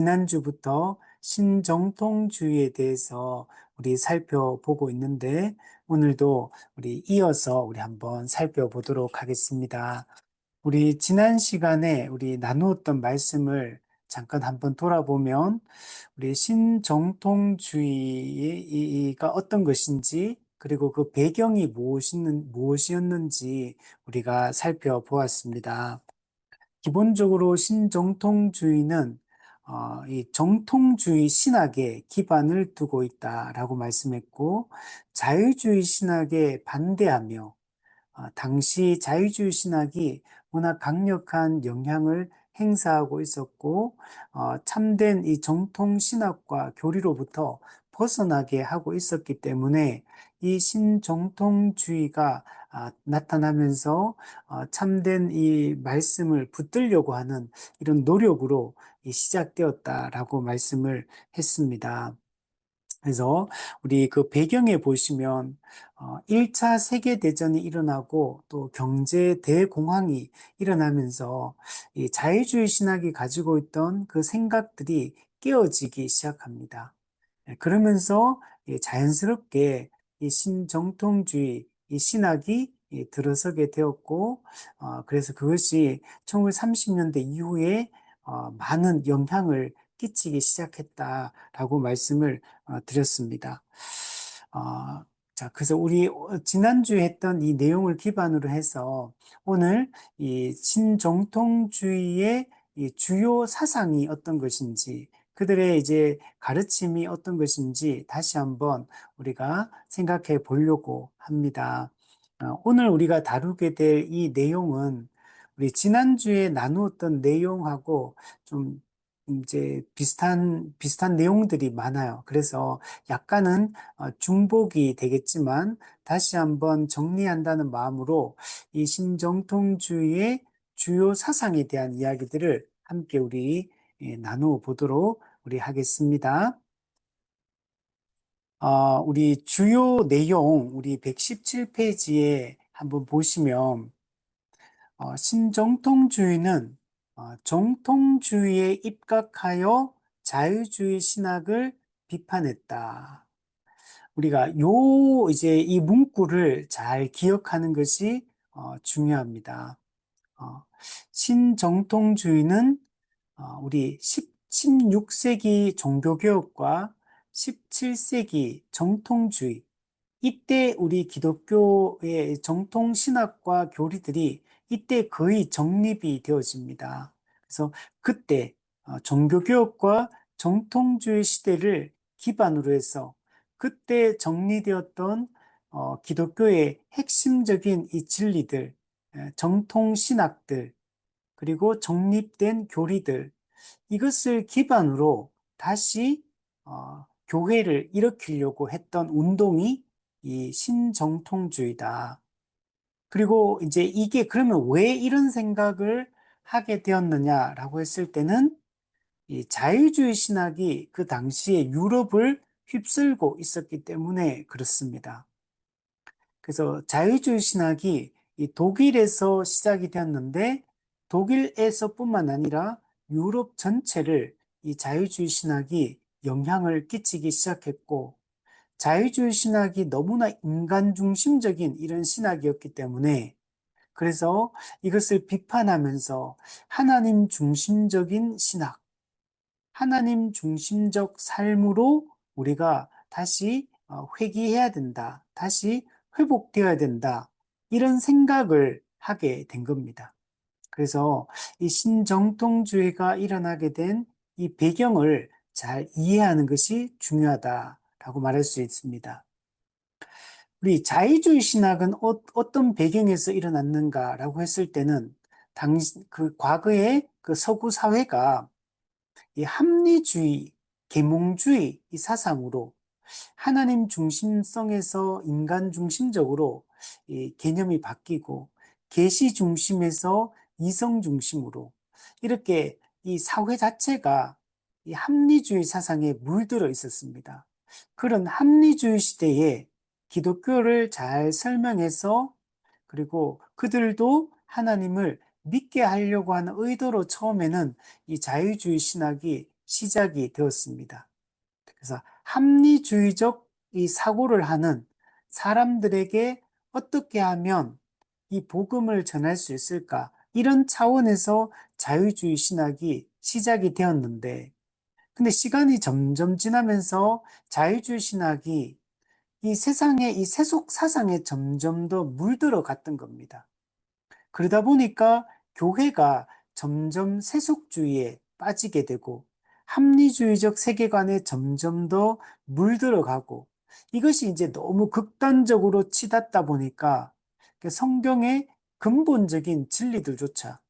지난주부터 신정통주의에 대해서 우리 살펴보고 있는데 오늘도 우리 이어서 우리 한번 살펴보도록 하겠습니다. 우리 지난 시간에 우리 나누었던 말씀을 잠깐 한번 돌아보면 우리 신정통주의가 어떤 것인지 그리고 그 배경이 무엇이었는지 우리가 살펴보았습니다. 기본적으로 신정통주의는 이 정통주의 신학에 기반을 두고 있다라고 말씀했고 자유주의 신학에 반대하며 당시 자유주의 신학이 워낙 강력한 영향을 행사하고 있었고 참된 이 정통 신학과 교리로부터 벗어나게 하고 있었기 때문에 이 신정통주의가 나타나면서 참된 이 말씀을 붙들려고 하는 이런 노력으로 시작되었다라고 말씀을 했습니다. 그래서 우리 그 배경에 보시면 1차 세계대전이 일어나고 또 경제 대공황이 일어나면서 이 자유주의 신학이 가지고 있던 그 생각들이 깨어지기 시작합니다. 그러면서 자연스럽게 이 신정통주의, 이 신학이 들어서게 되었고, 그래서 그것이 1930년대 이후에 많은 영향을 끼치기 시작했다라고 말씀을 드렸습니다. 자, 그래서 우리 지난주에 했던 이 내용을 기반으로 해서 오늘 이 신정통주의의 이 주요 사상이 어떤 것인지 그들의 이제 가르침이 어떤 것인지 다시 한번 우리가 생각해 보려고 합니다. 오늘 우리가 다루게 될 이 내용은 우리 지난주에 나누었던 내용하고 좀 이제 비슷한 내용들이 많아요. 그래서 약간은 중복이 되겠지만 다시 한번 정리한다는 마음으로 이 신정통주의의 주요 사상에 대한 이야기들을 함께 우리 나누어 보도록 우리 하겠습니다. 우리 주요 내용, 우리 117페이지에 한번 보시면, 신정통주의는 정통주의에 입각하여 자유주의 신학을 비판했다. 우리가 이제 이 문구를 잘 기억하는 것이 중요합니다. 어, 신정통주의는 우리 16세기 종교개혁과 17세기 정통주의, 이때 우리 기독교의 정통신학과 교리들이 이때 거의 정립이 되어집니다. 그래서 그때 종교개혁과 정통주의 시대를 기반으로 해서 그때 정리되었던 기독교의 핵심적인 이 진리들, 정통신학들, 그리고 정립된 교리들, 이것을 기반으로 다시 교회를 일으키려고 했던 운동이 이 신정통주의다. 그리고 이제 이게 그러면 왜 이런 생각을 하게 되었느냐라고 했을 때는 이 자유주의 신학이 그 당시에 유럽을 휩쓸고 있었기 때문에 그렇습니다. 그래서 자유주의 신학이 이 독일에서 시작이 되었는데 독일에서뿐만 아니라 유럽 전체를 이 자유주의 신학이 영향을 끼치기 시작했고 자유주의 신학이 너무나 인간 중심적인 이런 신학이었기 때문에 그래서 이것을 비판하면서 하나님 중심적인 신학, 하나님 중심적 삶으로 우리가 다시 회귀해야 된다. 다시 회복되어야 된다. 이런 생각을 하게 된 겁니다. 그래서 이 신정통주의가 일어나게 된 이 배경을 잘 이해하는 것이 중요하다라고 말할 수 있습니다. 우리 자유주의 신학은 어떤 배경에서 일어났는가라고 했을 때는 그 과거의 그 서구 사회가 이 합리주의, 계몽주의 이 사상으로 하나님 중심성에서 인간 중심적으로 이 개념이 바뀌고 계시 중심에서 이성 중심으로 이렇게 이 사회 자체가 이 합리주의 사상에 물들어 있었습니다. 그런 합리주의 시대에 기독교를 잘 설명해서 그리고 그들도 하나님을 믿게 하려고 하는 의도로 처음에는 이 자유주의 신학이 시작이 되었습니다. 그래서 합리주의적 이 사고를 하는 사람들에게 어떻게 하면 이 복음을 전할 수 있을까? 이런 차원에서 자유주의 신학이 시작이 되었는데, 근데 시간이 점점 지나면서 자유주의 신학이 이 세상의 이 세속 사상에 점점 더 물들어 갔던 겁니다. 그러다 보니까 교회가 점점 세속주의에 빠지게 되고 합리주의적 세계관에 점점 더 물들어가고 이것이 이제 너무 극단적으로 치닫다 보니까 성경의 근본적인 진리들조차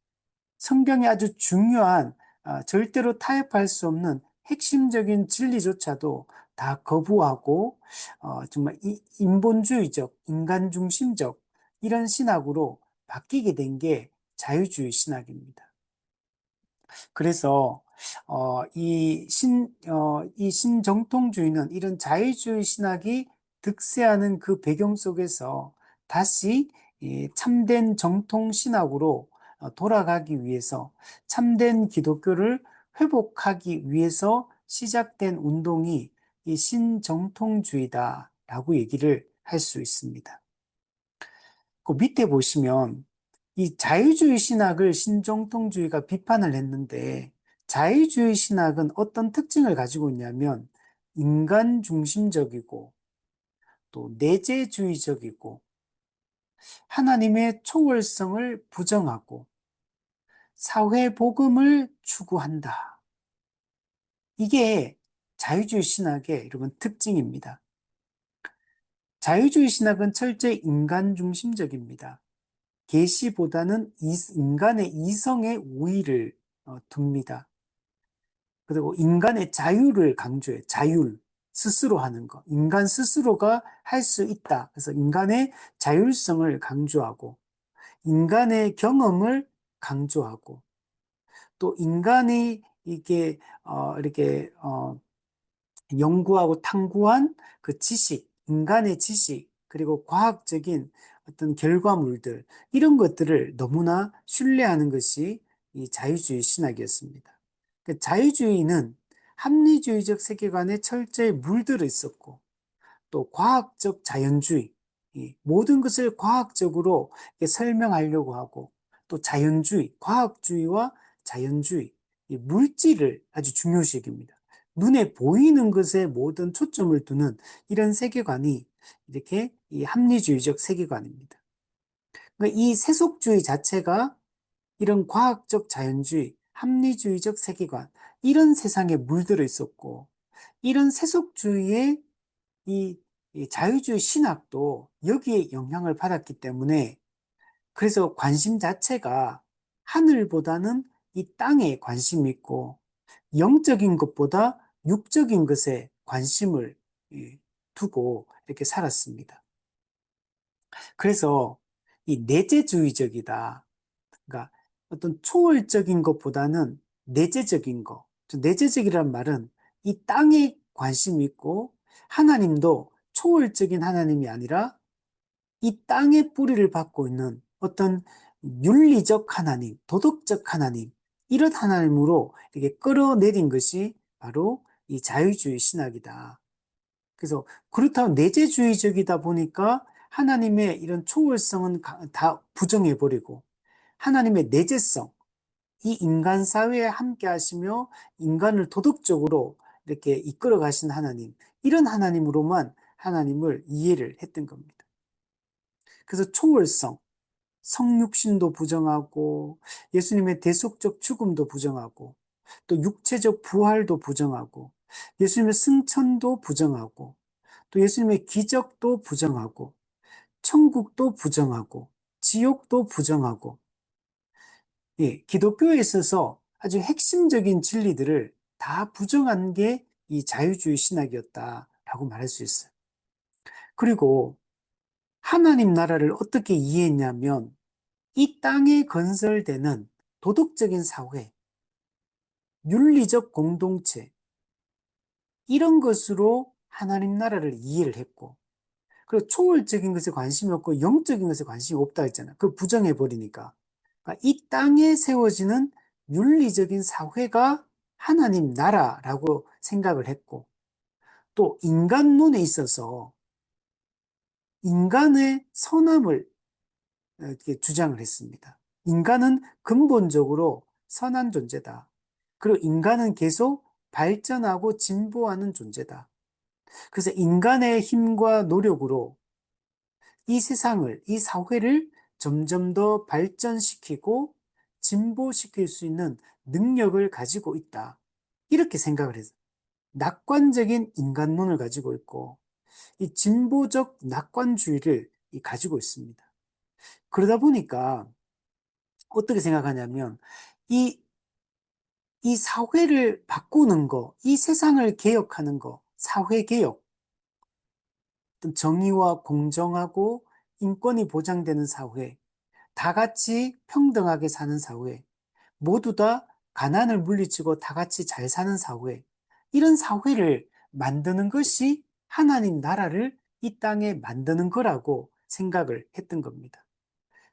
성경의 아주 중요한 절대로 타협할 수 없는 핵심적인 진리조차도 다 거부하고 정말 인본주의적, 인간 중심적 이런 신학으로 바뀌게 된 게 자유주의 신학입니다. 그래서 이 신정통주의는 이런 자유주의 신학이 득세하는 그 배경 속에서 다시 참된 정통 신학으로 돌아가기 위해서 참된 기독교를 회복하기 위해서 시작된 운동이 이 신정통주의다라고 얘기를 할 수 있습니다. 그 밑에 보시면 이 자유주의 신학을 신정통주의가 비판을 했는데 자유주의 신학은 어떤 특징을 가지고 있냐면 인간 중심적이고 또 내재주의적이고 하나님의 초월성을 부정하고 사회 복음을 추구한다. 이게 자유주의 신학의 여러분 특징입니다. 자유주의 신학은 철저히 인간 중심적입니다. 계시보다는 인간의 이성의 우위를 둡니다. 그리고 인간의 자유를 강조해요. 자율, 스스로 하는 거. 인간 스스로가 할 수 있다. 그래서 인간의 자율성을 강조하고 인간의 경험을 강조하고 또 인간이 이게 이렇게 연구하고 탐구한 그 지식, 인간의 지식, 그리고 과학적인 어떤 결과물들, 이런 것들을 너무나 신뢰하는 것이 이 자유주의 신학이었습니다. 그 자유주의는 합리주의적 세계관에 철저히 물들어 있었고, 또 과학적 자연주의, 모든 것을 과학적으로 설명하려고 하고, 또 자연주의, 과학주의와 자연주의, 물질을 아주 중요시 여깁니다. 눈에 보이는 것에 모든 초점을 두는 이런 세계관이 이렇게 이 합리주의적 세계관입니다. 그러니까 이 세속주의 자체가 이런 과학적 자연주의, 합리주의적 세계관, 이런 세상에 물들어 있었고, 이런 세속주의의 이 자유주의 신학도 여기에 영향을 받았기 때문에 그래서 관심 자체가 하늘보다는 이 땅에 관심이 있고 영적인 것보다 육적인 것에 관심을 두고 이렇게 살았습니다. 그래서 이 내재주의적이다. 그러니까 어떤 초월적인 것보다는 내재적인 것. 내재적이란 말은 이 땅에 관심이 있고 하나님도 초월적인 하나님이 아니라 이 땅에 뿌리를 받고 있는 어떤 윤리적 하나님, 도덕적 하나님, 이런 하나님으로 이렇게 끌어내린 것이 바로 이 자유주의 신학이다. 그래서 그렇다고 내재주의적이다 보니까 하나님의 이런 초월성은 다 부정해버리고 하나님의 내재성, 이 인간 사회에 함께 하시며 인간을 도덕적으로 이렇게 이끌어 가신 하나님, 이런 하나님으로만 하나님을 이해를 했던 겁니다. 그래서 초월성, 성육신도 부정하고 예수님의 대속적 죽음도 부정하고 또 육체적 부활도 부정하고 예수님의 승천도 부정하고 또 예수님의 기적도 부정하고 천국도 부정하고 지옥도 부정하고 기독교에 있어서 아주 핵심적인 진리들을 다 부정한 게 이 자유주의 신학이었다라고 말할 수 있어요. 그리고 하나님 나라를 어떻게 이해했냐면 이 땅에 건설되는 도덕적인 사회, 윤리적 공동체, 이런 것으로 하나님 나라를 이해를 했고, 그리고 초월적인 것에 관심이 없고 영적인 것에 관심이 없다 했잖아요. 그걸 부정해버리니까. 그러니까 이 땅에 세워지는 윤리적인 사회가 하나님 나라라고 생각을 했고, 또 인간론에 있어서 인간의 선함을 이렇게 주장을 했습니다. 인간은 근본적으로 선한 존재다. 그리고 인간은 계속 발전하고 진보하는 존재다. 그래서 인간의 힘과 노력으로 이 세상을, 이 사회를 점점 더 발전시키고 진보시킬 수 있는 능력을 가지고 있다. 이렇게 생각을 해서 낙관적인 인간론을 가지고 있고, 이 진보적 낙관주의를 가지고 있습니다. 그러다 보니까 어떻게 생각하냐면, 이, 이 사회를 바꾸는 거, 이 세상을 개혁하는 거, 사회개혁, 정의와 공정하고 인권이 보장되는 사회, 다 같이 평등하게 사는 사회, 모두 다 가난을 물리치고 다 같이 잘 사는 사회, 이런 사회를 만드는 것이 하나님 나라를 이 땅에 만드는 거라고 생각을 했던 겁니다.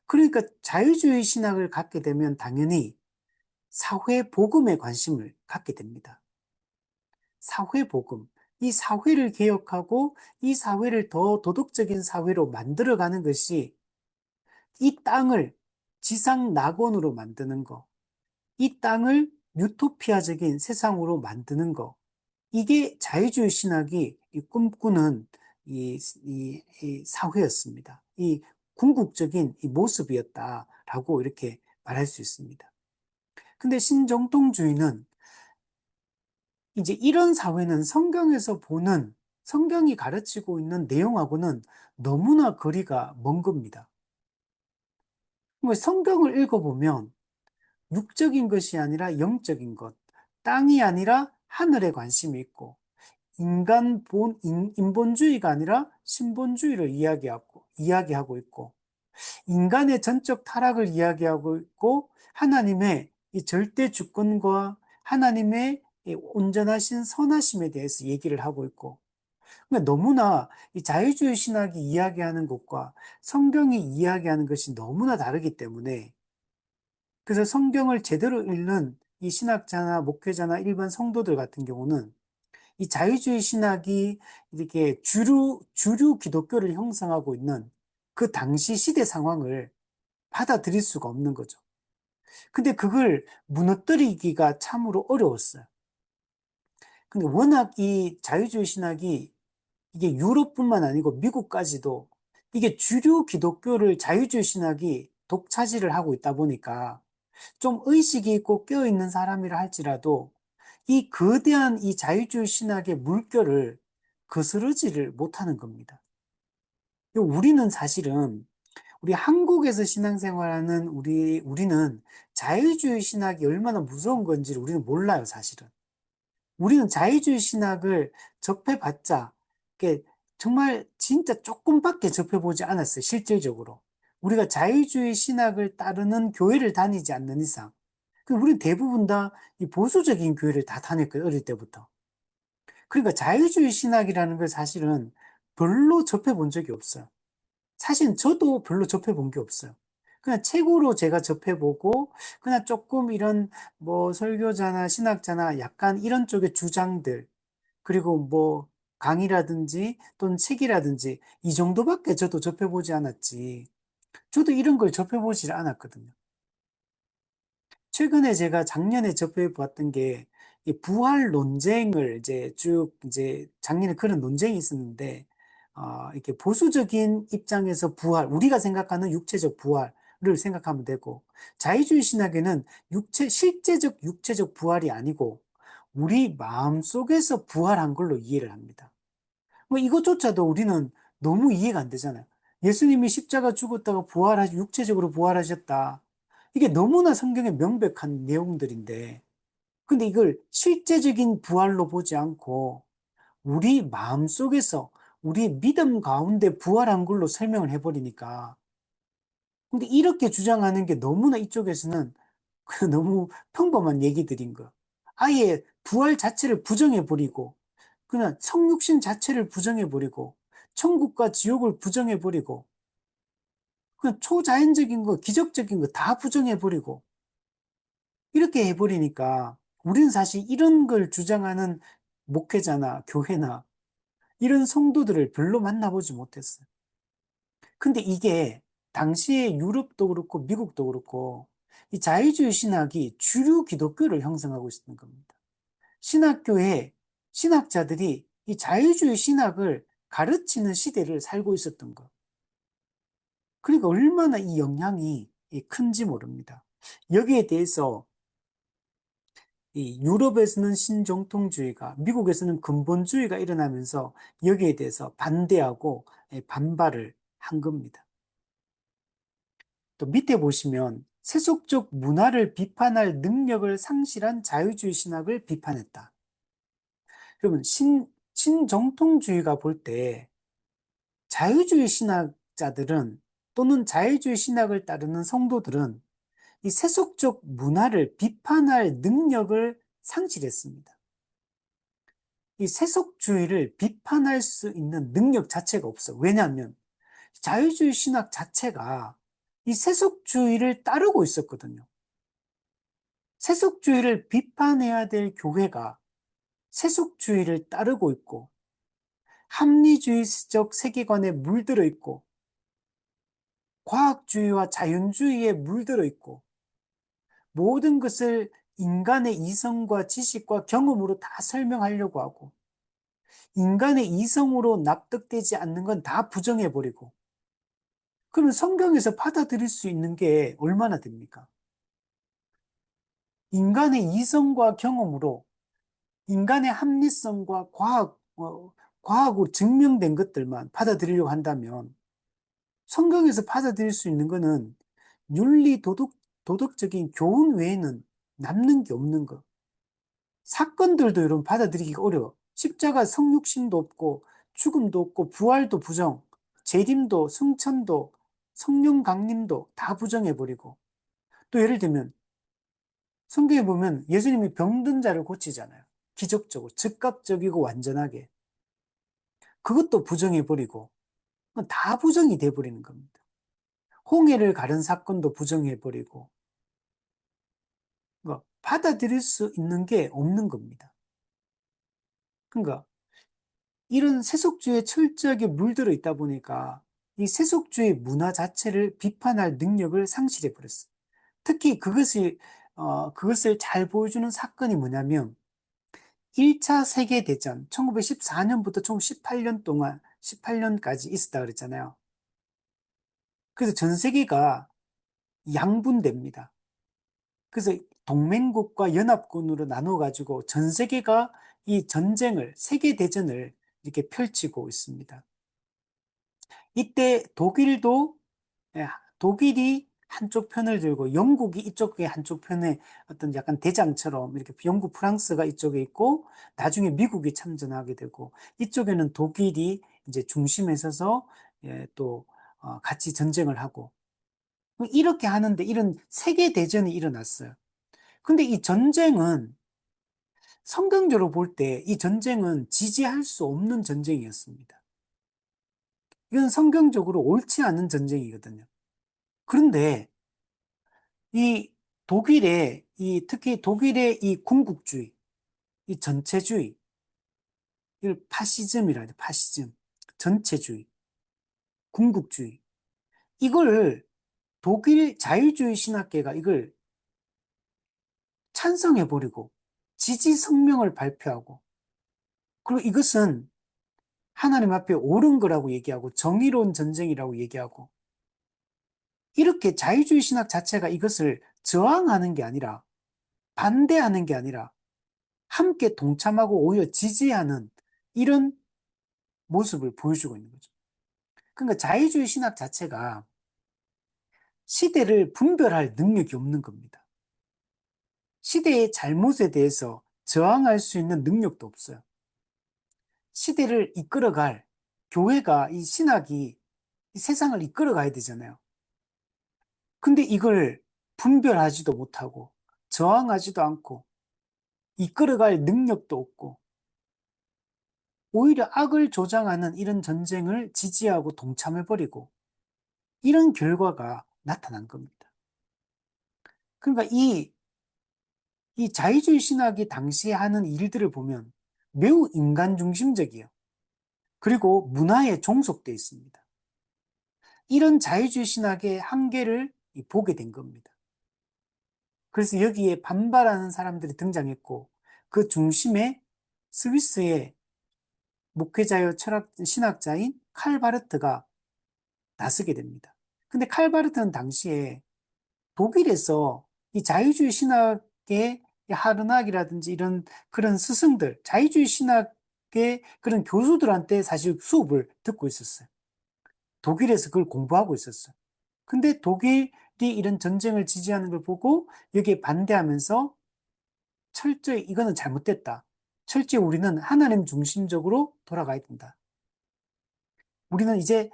그러니까 자유주의 신학을 갖게 되면 당연히 사회 복음에 관심을 갖게 됩니다. 사회 복음. 이 사회를 개혁하고 이 사회를 더 도덕적인 사회로 만들어가는 것이 이 땅을 지상 낙원으로 만드는 거, 이 땅을 유토피아적인 세상으로 만드는 거, 이게 자유주의 신학이 꿈꾸는 이 사회였습니다. 이 궁극적인 이 모습이었다라고 이렇게 말할 수 있습니다. 근데 신정통주의는 이제 이런 사회는 성경에서 보는, 성경이 가르치고 있는 내용하고는 너무나 거리가 먼 겁니다. 성경을 읽어보면 육적인 것이 아니라 영적인 것, 땅이 아니라 하늘에 관심이 있고, 인본주의가 아니라 신본주의를 이야기하고 있고, 인간의 전적 타락을 이야기하고 있고, 하나님의 이 절대 주권과 하나님의 이 온전하신 선하심에 대해서 얘기를 하고 있고, 그러니까 너무나 이 자유주의 신학이 이야기하는 것과 성경이 이야기하는 것이 너무나 다르기 때문에, 그래서 성경을 제대로 읽는 이 신학자나 목회자나 일반 성도들 같은 경우는 이 자유주의 신학이 이렇게 주류 기독교를 형성하고 있는 그 당시 시대 상황을 받아들일 수가 없는 거죠. 근데 그걸 무너뜨리기가 참으로 어려웠어요. 근데 워낙 이 자유주의 신학이 이게 유럽뿐만 아니고 미국까지도 이게 주류 기독교를 자유주의 신학이 독차지를 하고 있다 보니까 좀 의식이 있고 깨어있는 사람이라 할지라도 이 거대한 이 자유주의 신학의 물결을 거스르지를 못하는 겁니다. 우리는 사실은 우리 한국에서 신앙생활하는 우리는 자유주의 신학이 얼마나 무서운 건지를 우리는 몰라요, 사실은. 우리는 자유주의 신학을 접해봤자, 정말 진짜 조금밖에 접해보지 않았어요, 실질적으로. 우리가 자유주의 신학을 따르는 교회를 다니지 않는 이상. 우리는 대부분 다 이 보수적인 교회를 다 다녔거든요, 어릴 때부터. 그러니까 자유주의 신학이라는 걸 사실은 별로 접해본 적이 없어요. 사실 저도 별로 접해본 게 없어요. 그냥 책으로 제가 접해보고, 그냥 조금 이런 뭐 설교자나 신학자나 약간 이런 쪽의 주장들, 그리고 뭐 강의라든지 또는 책이라든지 이 정도밖에 저도 접해보지 않았지. 저도 이런 걸 접해보질 않았거든요. 최근에 제가 작년에 접해봤던 게, 이 부활 논쟁을 이제 작년에 그런 논쟁이 있었는데, 이렇게 보수적인 입장에서 우리가 생각하는 육체적 부활을 생각하면 되고, 자유주의 신학에는 실제적 육체적 부활이 아니고, 우리 마음속에서 부활한 걸로 이해를 합니다. 뭐 이것조차도 우리는 너무 이해가 안 되잖아요. 예수님이 십자가 죽었다가 육체적으로 부활하셨다. 이게 너무나 성경에 명백한 내용들인데, 근데 이걸 실제적인 부활로 보지 않고, 우리 마음속에서, 우리 믿음 가운데 부활한 걸로 설명을 해버리니까. 근데 이렇게 주장하는 게 너무나 이쪽에서는 너무 평범한 얘기들인 거예요. 아예 부활 자체를 부정해버리고, 그냥 성육신 자체를 부정해버리고, 천국과 지옥을 부정해버리고, 그냥 초자연적인 거, 기적적인 거 다 부정해버리고, 이렇게 해버리니까 우리는 사실 이런 걸 주장하는 목회자나 교회나 이런 성도들을 별로 만나보지 못했어요. 근데 이게 당시에 유럽도 그렇고 미국도 그렇고 이 자유주의 신학이 주류 기독교를 형성하고 있었던 겁니다. 신학교에 신학자들이 이 자유주의 신학을 가르치는 시대를 살고 있었던 것. 그러니까 얼마나 이 영향이 큰지 모릅니다. 여기에 대해서 이 유럽에서는 신정통주의가, 미국에서는 근본주의가 일어나면서 여기에 대해서 반대하고 반발을 한 겁니다. 또 밑에 보시면 세속적 문화를 비판할 능력을 상실한 자유주의 신학을 비판했다. 여러분, 신정통주의가 볼 때 자유주의 신학자들은 또는 자유주의 신학을 따르는 성도들은 이 세속적 문화를 비판할 능력을 상실했습니다. 이 세속주의를 비판할 수 있는 능력 자체가 없어요. 왜냐하면 자유주의 신학 자체가 이 세속주의를 따르고 있었거든요. 세속주의를 비판해야 될 교회가 세속주의를 따르고 있고 합리주의적 세계관에 물들어 있고 과학주의와 자연주의에 물들어 있고 모든 것을 인간의 이성과 지식과 경험으로 다 설명하려고 하고 인간의 이성으로 납득되지 않는 건 다 부정해버리고 그러면 성경에서 받아들일 수 있는 게 얼마나 됩니까? 인간의 이성과 경험으로 인간의 합리성과 과학으로 증명된 것들만 받아들이려고 한다면 성경에서 받아들일 수 있는 거는 윤리, 도덕적인 교훈 외에는 남는 게 없는 거. 사건들도 여러분 받아들이기가 어려워. 십자가 성육신도 없고 죽음도 없고 부활도 부정, 재림도 승천도 성령 강림도 다 부정해버리고 또 예를 들면 성경에 보면 예수님이 병든 자를 고치잖아요. 기적적으로 즉각적이고 완전하게 그것도 부정해버리고 다 부정이 돼버리는 겁니다. 홍해를 가른 사건도 부정해버리고 받아들일 수 있는 게 없는 겁니다. 그러니까 이런 세속주의에 철저하게 물들어 있다 보니까 이 세속주의 문화 자체를 비판할 능력을 상실해 버렸어요. 특히 그것을 잘 보여주는 사건이 뭐냐면 1차 세계대전 1914년부터 총 18년 동안 18년까지 있었다 그랬잖아요. 그래서 전 세계가 양분됩니다. 그래서 동맹국과 연합군으로 나눠가지고 전 세계가 이 전쟁을, 세계대전을 이렇게 펼치고 있습니다. 이때 독일이 한쪽 편을 들고 영국이 이쪽에 한쪽 편에 어떤 약간 대장처럼 이렇게 영국, 프랑스가 이쪽에 있고 나중에 미국이 참전하게 되고 이쪽에는 독일이 이제 중심에 서서 또 같이 전쟁을 하고 이렇게 하는데 이런 세계 대전이 일어났어요. 근데 이 전쟁은 성경적으로 볼 때 이 전쟁은 지지할 수 없는 전쟁이었습니다. 이건 성경적으로 옳지 않은 전쟁이거든요. 그런데 이 특히 독일의 이 군국주의, 이 전체주의, 이걸 파시즘이라 해요. 파시즘, 전체주의, 군국주의. 이걸 독일 자유주의 신학계가 이걸 찬성해버리고 지지 성명을 발표하고 그리고 이것은 하나님 앞에 옳은 거라고 얘기하고 정의로운 전쟁이라고 얘기하고 이렇게 자유주의 신학 자체가 이것을 저항하는 게 아니라 반대하는 게 아니라 함께 동참하고 오히려 지지하는 이런 모습을 보여주고 있는 거죠. 그러니까 자유주의 신학 자체가 시대를 분별할 능력이 없는 겁니다. 시대의 잘못에 대해서 저항할 수 있는 능력도 없어요. 시대를 이끌어갈 교회가 이 신학이 이 세상을 이끌어가야 되잖아요. 근데 이걸 분별하지도 못하고 저항하지도 않고 이끌어갈 능력도 없고 오히려 악을 조장하는 이런 전쟁을 지지하고 동참해버리고 이런 결과가 나타난 겁니다. 그러니까 이 자유주의 신학이 당시에 하는 일들을 보면 매우 인간 중심적이에요. 그리고 문화에 종속되어 있습니다. 이런 자유주의 신학의 한계를 보게 된 겁니다. 그래서 여기에 반발하는 사람들이 등장했고 그 중심에 스위스의 목회자요 신학자인 칼 바르트가 나서게 됩니다. 근데 칼 바르트는 당시에 독일에서 이 자유주의 신학의 하르낙이라든지 이런 그런 스승들, 자유주의 신학의 그런 교수들한테 사실 수업을 듣고 있었어요. 독일에서 그걸 공부하고 있었어요. 근데 독일이 이런 전쟁을 지지하는 걸 보고 여기에 반대하면서 철저히 이거는 잘못됐다. 철저히 우리는 하나님 중심적으로 돌아가야 된다. 우리는 이제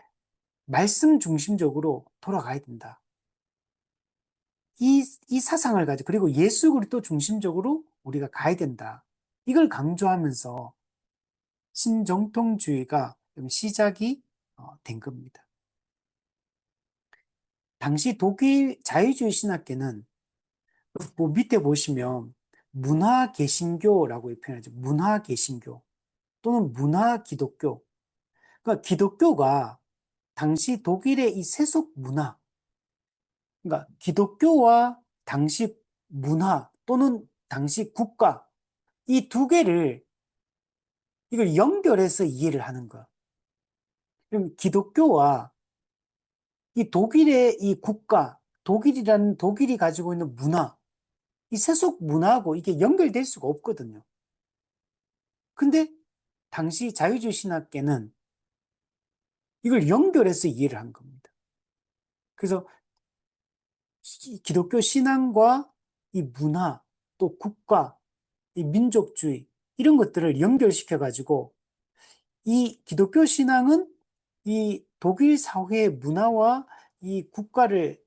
말씀 중심적으로 돌아가야 된다. 이 사상을 가지고, 그리고 예수 그리스도 중심적으로 우리가 가야 된다. 이걸 강조하면서 신정통주의가 시작이 된 겁니다. 당시 독일 자유주의 신학계는 뭐 밑에 보시면 문화개신교라고 표현하죠. 문화개신교 또는 문화기독교. 그러니까 기독교가 당시 독일의 이 세속 문화, 그러니까 기독교와 당시 문화 또는 당시 국가, 이 두 개를 이걸 연결해서 이해를 하는 거야. 그럼 기독교와 이 독일의 이 국가, 독일이라는 독일이 가지고 있는 문화, 이 세속 문화하고 이게 연결될 수가 없거든요. 근데 당시 자유주의 신학계는 이걸 연결해서 이해를 한 겁니다. 그래서 기독교 신앙과 이 문화, 또 국가, 이 민족주의 이런 것들을 연결시켜 가지고 이 기독교 신앙은 이 독일 사회의 문화와 이 국가를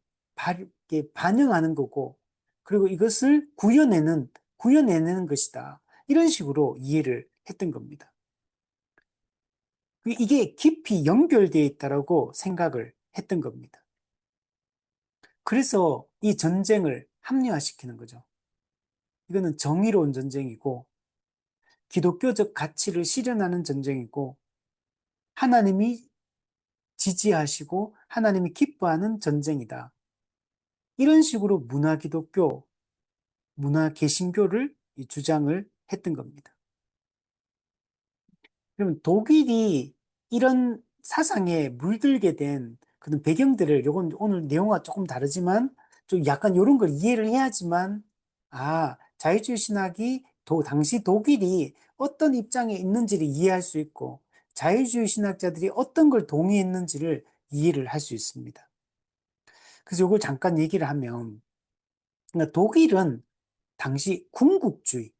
반영하는 거고, 그리고 이것을 구현해내는 것이다. 이런 식으로 이해를 했던 겁니다. 이게 깊이 연결되어 있다라고 생각을 했던 겁니다. 그래서 이 전쟁을 합리화시키는 거죠. 이거는 정의로운 전쟁이고, 기독교적 가치를 실현하는 전쟁이고, 하나님이 지지하시고 하나님이 기뻐하는 전쟁이다. 이런 식으로 문화기독교, 문화개신교를 주장을 했던 겁니다. 그러면 독일이 이런 사상에 물들게 된 그런 배경들을, 요건 오늘 내용과 조금 다르지만 좀 약간 이런 걸 이해를 해야지만, 자유주의 신학이 당시 독일이 어떤 입장에 있는지를 이해할 수 있고 자유주의 신학자들이 어떤 걸 동의했는지를 이해를 할 수 있습니다. 그래서 이걸 잠깐 얘기를 하면, 그러니까 독일은 당시 군국주의,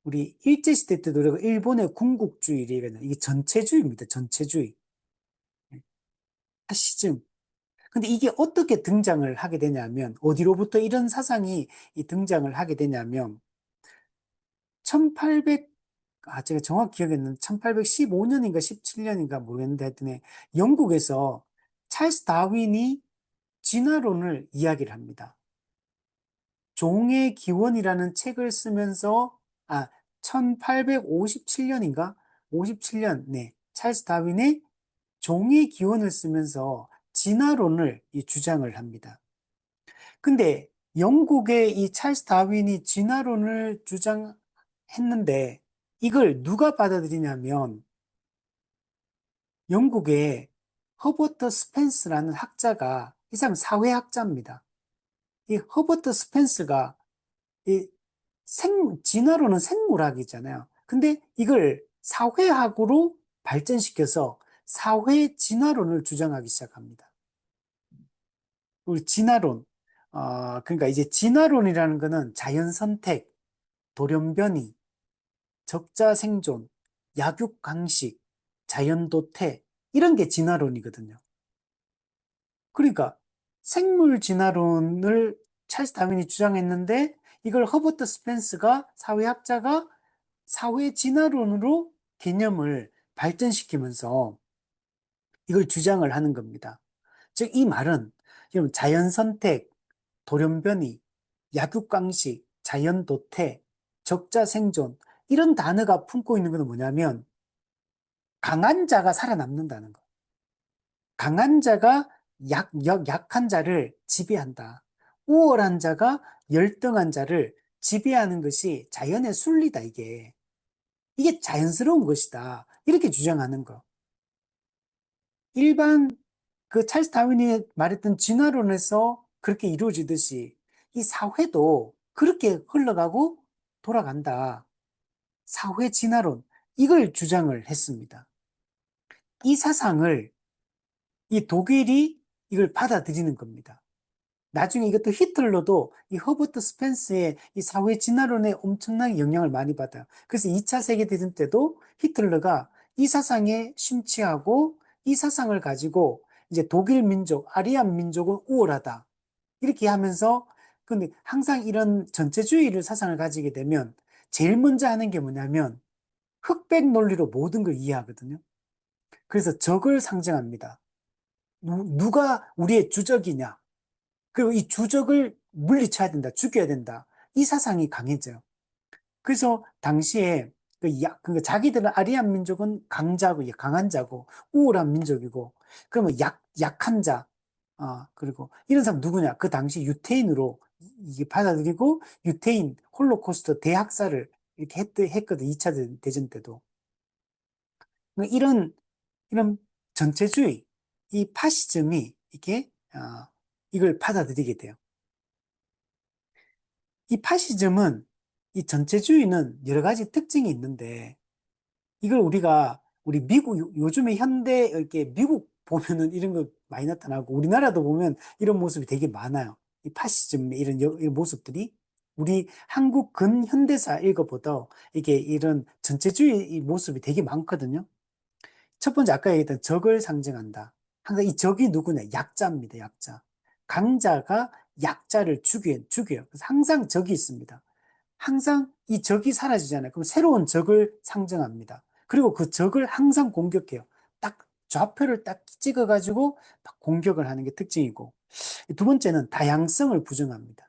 우리 일제시대 때도 우리가 일본의 군국주의 얘기하잖아요. 이게 전체주의입니다. 전체주의. 파시즘. 근데 이게 어떻게 등장을 하게 되냐면, 어디로부터 이런 사상이 등장을 하게 되냐면, 1800, 제가 정확히 기억이 안 나는데, 1815년인가 17년인가 모르겠는데, 하여튼 영국에서 찰스 다윈이 진화론을 이야기를 합니다. 종의 기원이라는 책을 쓰면서, 1857년인가? 57년, 네. 찰스 다윈의 종의 기원을 쓰면서 진화론을 주장을 합니다. 근데 영국의 이 찰스 다윈이 진화론을 주장했는데 이걸 누가 받아들이냐면 영국의 허버트 스펜스라는 학자가, 이 사람 사회학자입니다. 이 허버트 스펜스가 이 진화론은 생물학이잖아요. 근데 이걸 사회학으로 발전시켜서 사회 진화론을 주장하기 시작합니다. 우리 진화론, 그러니까 이제 진화론이라는 거는 자연 선택, 돌연변이, 적자 생존, 약육강식, 자연도태, 이런 게 진화론이거든요. 그러니까 생물 진화론을 찰스 다윈이 주장했는데 이걸 허버트 스펜스가, 사회학자가 사회 진화론으로 개념을 발전시키면서 이걸 주장을 하는 겁니다. 즉, 이 말은 자연 선택, 돌연변이, 약육강식, 자연도태, 적자생존 이런 단어가 품고 있는 것은 뭐냐면 강한 자가 살아남는다는 거. 강한 자가 약한 자를 지배한다. 우월한 자가 열등한 자를 지배하는 것이 자연의 순리다, 이게. 이게 자연스러운 것이다. 이렇게 주장하는 거. 일반 그 찰스 다윈이 말했던 진화론에서 그렇게 이루어지듯이 이 사회도 그렇게 흘러가고 돌아간다. 사회 진화론, 이걸 주장을 했습니다. 이 사상을 이 독일이 이걸 받아들이는 겁니다. 나중에 이것도 히틀러도 이 허버트 스펜스의 이 사회 진화론에 엄청나게 영향을 많이 받아요. 그래서 2차 세계대전 때도 히틀러가 이 사상에 심취하고 이 사상을 가지고 이제 독일 민족, 아리안 민족은 우월하다. 이렇게 하면서 근데 항상 이런 전체주의를 사상을 가지게 되면 제일 먼저 하는 게 뭐냐면 흑백 논리로 모든 걸 이해하거든요. 그래서 적을 상징합니다. 누가 우리의 주적이냐? 그리고 이 주적을 물리쳐야 된다, 죽여야 된다. 이 사상이 강해져요. 그래서 당시에 그러니까 자기들은 아리안 민족은 강자고, 강한 자고, 우월한 민족이고, 그러면 약한 자, 그리고 이런 사람 누구냐? 그 당시 유태인으로 이게 받아들이고, 유태인 홀로코스트 대학살을 이렇게 했거든, 2차 대전 때도. 그러니까 이런 전체주의, 이 파시즘이 이걸 받아들이게 돼요. 이 파시즘은 이 전체주의는 여러 가지 특징이 있는데 이걸 우리 미국 요즘에 현대 이렇게 미국 보면은 이런 거 많이 나타나고 우리나라도 보면 이런 모습이 되게 많아요. 이 파시즘 이런 모습들이 우리 한국 근현대사 읽어보다 이게 이런 전체주의 이 모습이 되게 많거든요. 첫 번째 아까 얘기했던 적을 상징한다. 항상 이 적이 누구냐? 약자입니다. 약자. 강자가 약자를 죽여요. 그래서 항상 적이 있습니다. 항상 이 적이 사라지잖아요. 그럼 새로운 적을 상징합니다. 그리고 그 적을 항상 공격해요. 딱 좌표를 딱 찍어가지고 막 공격을 하는 게 특징이고. 두 번째는 다양성을 부정합니다.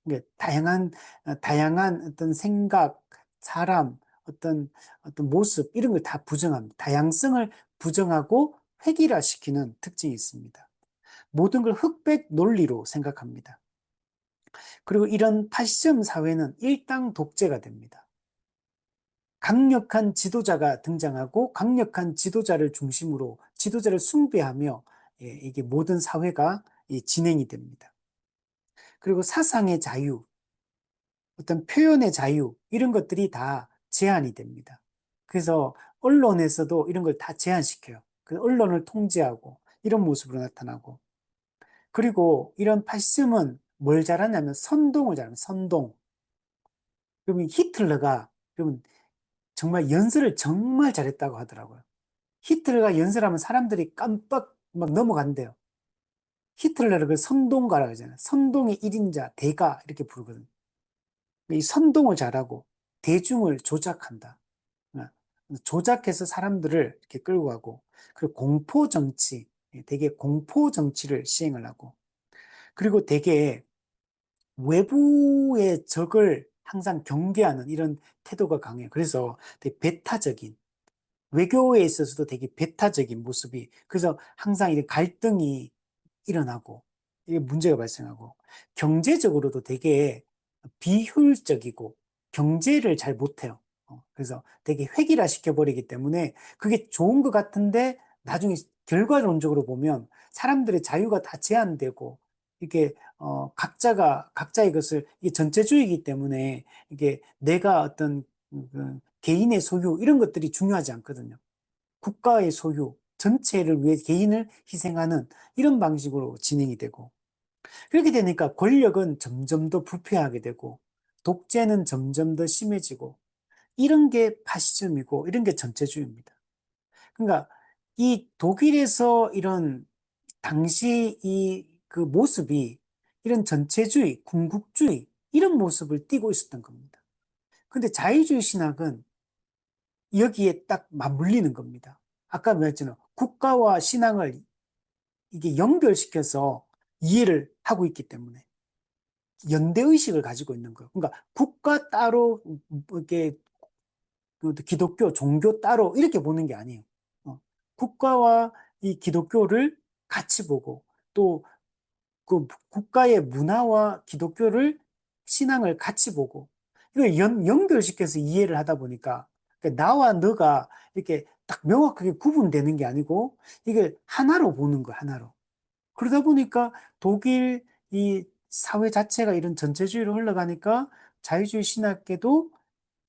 그러니까 다양한 어떤 생각, 사람, 어떤 모습, 이런 걸 다 부정합니다. 다양성을 부정하고 획일화시키는 특징이 있습니다. 모든 걸 흑백 논리로 생각합니다. 그리고 이런 파시즘 사회는 일당 독재가 됩니다. 강력한 지도자가 등장하고 강력한 지도자를 중심으로 지도자를 숭배하며 이게 모든 사회가 진행이 됩니다. 그리고 사상의 자유, 어떤 표현의 자유 이런 것들이 다 제한이 됩니다. 그래서 언론에서도 이런 걸 다 제한시켜요. 그 언론을 통제하고 이런 모습으로 나타나고 그리고 이런 파시즘은 뭘 잘하냐면 선동을 잘합니다. 선동. 그러면 히틀러가 그러면 정말 연설을 정말 잘했다고 하더라고요. 히틀러가 연설하면 사람들이 깜빡 막 넘어간대요. 히틀러를 그 선동가라고 하잖아요. 선동의 1인자, 대가 이렇게 부르거든요. 이 선동을 잘하고 대중을 조작한다. 조작해서 사람들을 이렇게 끌고 가고 그리고 공포 정치, 되게 공포 정치를 시행을 하고 그리고 되게 외부의 적을 항상 경계하는 이런 태도가 강해요. 그래서 되게 배타적인 외교에 있어서도 되게 배타적인 모습이 그래서 항상 이런 갈등이 일어나고 이게 문제가 발생하고 경제적으로도 되게 비효율적이고 경제를 잘 못해요. 그래서 되게 획일화 시켜버리기 때문에 그게 좋은 것 같은데 나중에 결과론적으로 보면 사람들의 자유가 다 제한되고 이게 각자의 것을 이게 전체주의이기 때문에 이게 내가 어떤 개인의 소유 이런 것들이 중요하지 않거든요. 국가의 소유 전체를 위해 개인을 희생하는 이런 방식으로 진행이 되고 그렇게 되니까 권력은 점점 더 부패하게 되고 독재는 점점 더 심해지고 이런 게 파시즘이고 이런 게 전체주의입니다. 그러니까 이 독일에서 이런 당시 이 그 모습이 이런 전체주의, 궁극주의 이런 모습을 띠고 있었던 겁니다. 근데 자유주의 신학은 여기에 딱 맞물리는 겁니다. 아까 말했잖아요. 국가와 신앙을 이게 연결시켜서 이해를 하고 있기 때문에. 연대의식을 가지고 있는 거예요. 그러니까 국가 따로, 이렇게 기독교, 종교 따로 이렇게 보는 게 아니에요. 국가와 이 기독교를 같이 보고 또 그 국가의 문화와 기독교를 신앙을 같이 보고 이걸 연결시켜서 이해를 하다 보니까 그러니까 나와 너가 이렇게 딱 명확하게 구분되는 게 아니고 이게 하나로 보는 거야, 하나로. 그러다 보니까 독일 이 사회 자체가 이런 전체주의로 흘러가니까 자유주의 신학계도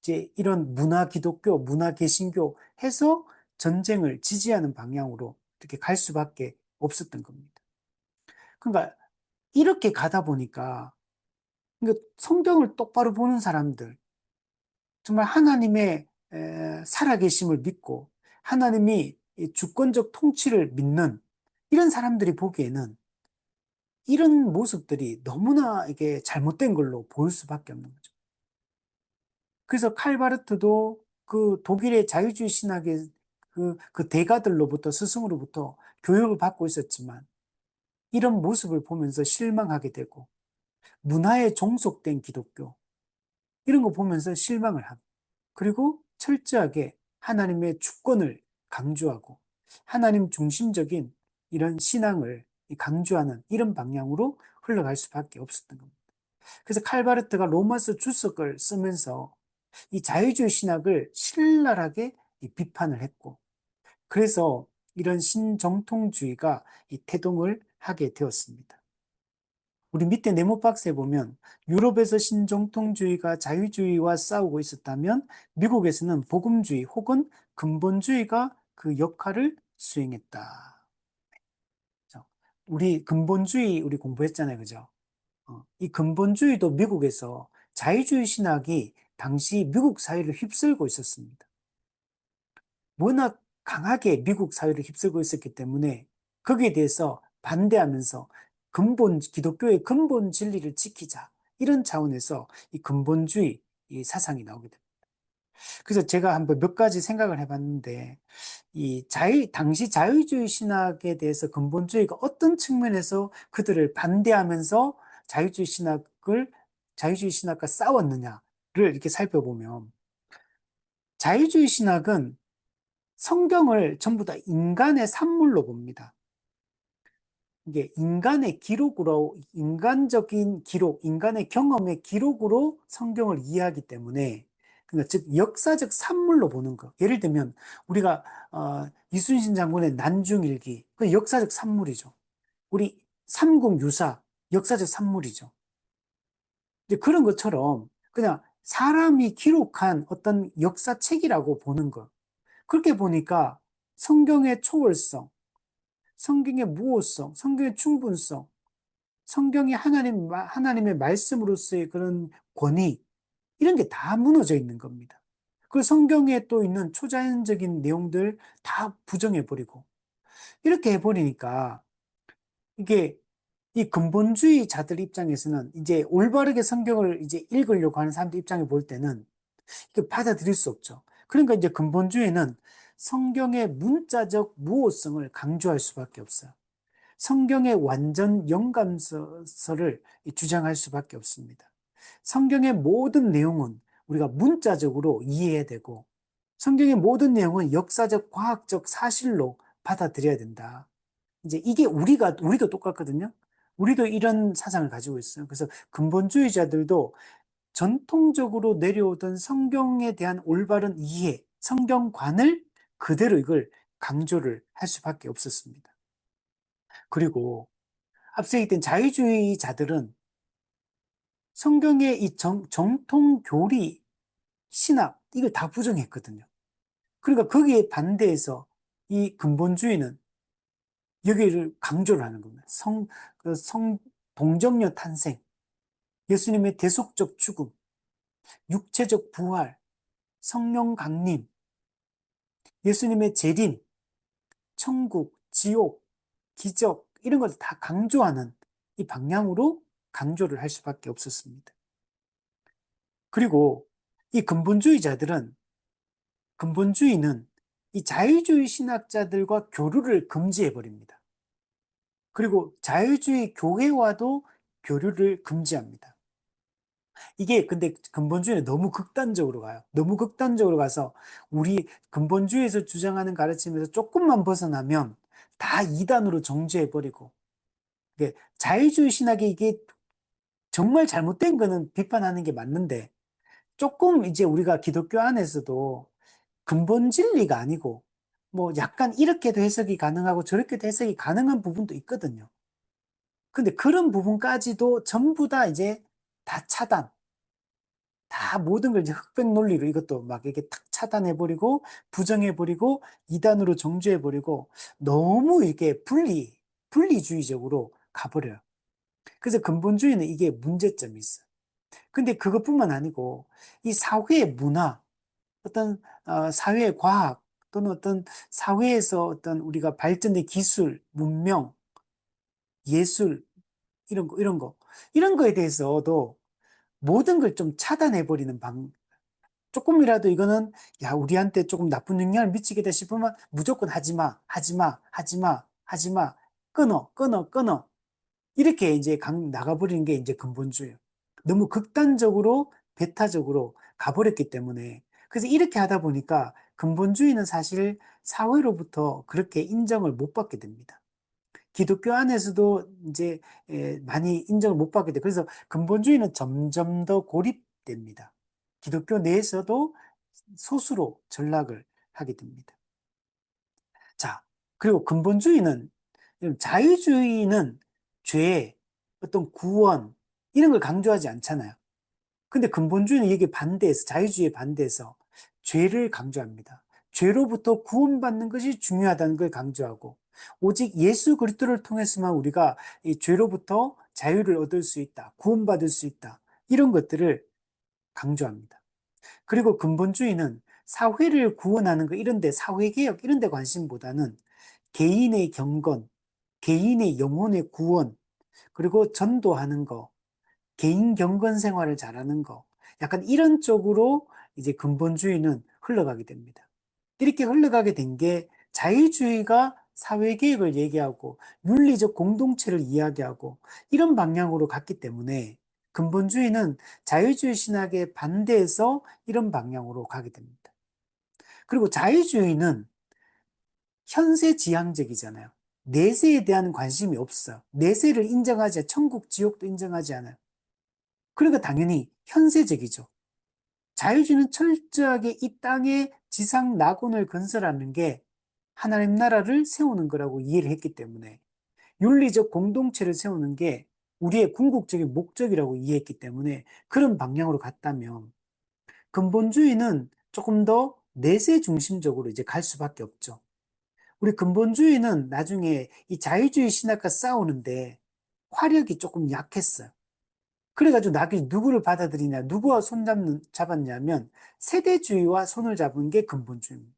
이제 이런 문화 기독교, 문화 개신교 해서 전쟁을 지지하는 방향으로 이렇게 갈 수밖에 없었던 겁니다. 그러니까 이렇게 가다 보니까 그러니까 성경을 똑바로 보는 사람들, 정말 하나님의 살아계심을 믿고 하나님이 주권적 통치를 믿는 이런 사람들이 보기에는 이런 모습들이 너무나 이게 잘못된 걸로 보일 수밖에 없는 거죠. 그래서 칼바르트도 그 독일의 자유주의 신학의 그 대가들로부터 스승으로부터 교육을 받고 있었지만 이런 모습을 보면서 실망하게 되고 문화에 종속된 기독교 이런 거 보면서 실망을 하고 그리고 철저하게 하나님의 주권을 강조하고 하나님 중심적인 이런 신앙을 강조하는 이런 방향으로 흘러갈 수밖에 없었던 겁니다. 그래서 칼바르트가 로마서 주석을 쓰면서 이 자유주의 신학을 신랄하게 비판을 했고 그래서 이런 신정통주의가 태동을 하게 되었습니다. 우리 밑에 네모 박스에 보면 유럽에서 신정통주의가 자유주의와 싸우고 있었다면 미국에서는 복음주의 혹은 근본주의가 그 역할을 수행했다. 우리 근본주의 우리 공부했잖아요. 그죠? 이 근본주의도 미국에서 자유주의 신학이 당시 미국 사회를 휩쓸고 있었습니다. 워낙 강하게 미국 사회를 휩쓸고 있었기 때문에 거기에 대해서 반대하면서 기독교의 근본 진리를 지키자. 이런 차원에서 이 근본주의 이 사상이 나오게 됩니다. 그래서 제가 한번 몇 가지 생각을 해봤는데, 당시 자유주의 신학에 대해서 근본주의가 어떤 측면에서 그들을 반대하면서 자유주의 신학과 싸웠느냐를 이렇게 살펴보면, 자유주의 신학은 성경을 전부 다 인간의 산물로 봅니다. 이게 인간의 기록으로, 인간적인 기록, 인간의 경험의 기록으로 성경을 이해하기 때문에, 그러니까 즉 역사적 산물로 보는 거. 예를 들면 우리가 이순신 장군의 난중일기, 그 역사적 산물이죠. 우리 삼국유사, 역사적 산물이죠. 이제 그런 것처럼 그냥 사람이 기록한 어떤 역사책이라고 보는 거. 그렇게 보니까 성경의 초월성, 성경의 무호성, 성경의 충분성, 성경이 하나님의 말씀으로서의 그런 권위, 이런 게 다 무너져 있는 겁니다. 그 성경에 또 있는 초자연적인 내용들 다 부정해버리고, 이렇게 해버리니까, 이게 이 근본주의자들 입장에서는 이제 올바르게 성경을 이제 읽으려고 하는 사람들 입장에 볼 때는 이게 받아들일 수 없죠. 그러니까 이제 근본주의는 성경의 문자적 무호성을 강조할 수밖에 없어요. 성경의 완전 영감서를 주장할 수밖에 없습니다. 성경의 모든 내용은 우리가 문자적으로 이해해야 되고, 성경의 모든 내용은 역사적, 과학적 사실로 받아들여야 된다. 이제 이게 우리도 똑같거든요. 우리도 이런 사상을 가지고 있어요. 그래서 근본주의자들도 전통적으로 내려오던 성경에 대한 올바른 이해, 성경관을 그대로 이걸 강조를 할 수밖에 없었습니다. 그리고 앞서 얘기했던 자유주의자들은 성경의 이 정통 교리, 신학, 이걸 다 부정했거든요. 그러니까 거기에 반대해서 이 근본주의는 여기를 강조를 하는 겁니다. 동정녀 탄생, 예수님의 대속적 죽음, 육체적 부활, 성령 강림, 예수님의 재림, 천국, 지옥, 기적, 이런 걸 다 강조하는 이 방향으로 강조를 할 수밖에 없었습니다. 그리고 이 근본주의는 이 자유주의 신학자들과 교류를 금지해 버립니다. 그리고 자유주의 교회와도 교류를 금지합니다. 이게 근데 근본주의는 너무 극단적으로 가요. 너무 극단적으로 가서 우리 근본주의에서 주장하는 가르침에서 조금만 벗어나면 다 이단으로 정죄해버리고, 이게 자유주의 신학이 이게 정말 잘못된 거는 비판하는 게 맞는데, 조금 이제 우리가 기독교 안에서도 근본 진리가 아니고 뭐 약간 이렇게도 해석이 가능하고 저렇게도 해석이 가능한 부분도 있거든요. 근데 그런 부분까지도 전부 다 이제 다 차단, 다 모든 걸 이제 흑백 논리로 이것도 막 이렇게 탁 차단해버리고 부정해버리고 이단으로 정죄해버리고 너무 이렇게 분리주의적으로 가버려요. 그래서 근본주의는 이게 문제점이 있어요. 근데 그것뿐만 아니고 이 사회의 문화, 어떤 사회의 과학 또는 어떤 사회에서 어떤 우리가 발전된 기술, 문명, 예술 이런 거에 대해서도 모든 걸 좀 차단해버리는 조금이라도 이거는 야 우리한테 조금 나쁜 영향을 미치겠다 싶으면 무조건 하지 마, 하지 마, 하지 마, 하지 마, 끊어, 끊어, 끊어. 이렇게 이제 나가버리는 게 이제 근본주의예요. 너무 극단적으로 배타적으로 가버렸기 때문에. 그래서 이렇게 하다 보니까 근본주의는 사실 사회로부터 그렇게 인정을 못 받게 됩니다. 기독교 안에서도 이제 많이 인정을 못 받게 돼. 그래서 근본주의는 점점 더 고립됩니다. 기독교 내에서도 소수로 전락을 하게 됩니다. 자, 그리고 근본주의는, 자유주의는 죄, 어떤 구원, 이런 걸 강조하지 않잖아요. 근데 근본주의는 이게 반대해서, 자유주의에 반대해서 죄를 강조합니다. 죄로부터 구원받는 것이 중요하다는 걸 강조하고, 오직 예수 그리스도를 통해서만 우리가 이 죄로부터 자유를 얻을 수 있다, 구원받을 수 있다, 이런 것들을 강조합니다. 그리고 근본주의는 사회를 구원하는 거 이런데 사회개혁 이런데 관심보다는 개인의 경건, 개인의 영혼의 구원, 그리고 전도하는 거, 개인 경건 생활을 잘하는 거, 약간 이런 쪽으로 이제 근본주의는 흘러가게 됩니다. 이렇게 흘러가게 된 게 자유주의가 사회개혁을 얘기하고 윤리적 공동체를 이야기하고 이런 방향으로 갔기 때문에 근본주의는 자유주의 신학에 반대해서 이런 방향으로 가게 됩니다. 그리고 자유주의는 현세지향적이잖아요. 내세에 대한 관심이 없어요. 내세를 인정하지, 천국, 지옥도 인정하지 않아요. 그러니까 당연히 현세적이죠. 자유주의는 철저하게 이 땅에 지상 낙원을 건설하는 게 하나님 나라를 세우는 거라고 이해를 했기 때문에 윤리적 공동체를 세우는 게 우리의 궁극적인 목적이라고 이해했기 때문에 그런 방향으로 갔다면 근본주의는 조금 더 내세 중심적으로 이제 갈 수밖에 없죠. 우리 근본주의는 나중에 이 자유주의 신학과 싸우는데 화력이 조금 약했어요. 그래가지고 나중에 누구를 받아들이냐, 누구와 잡았냐면 세대주의와 손을 잡은 게 근본주의입니다.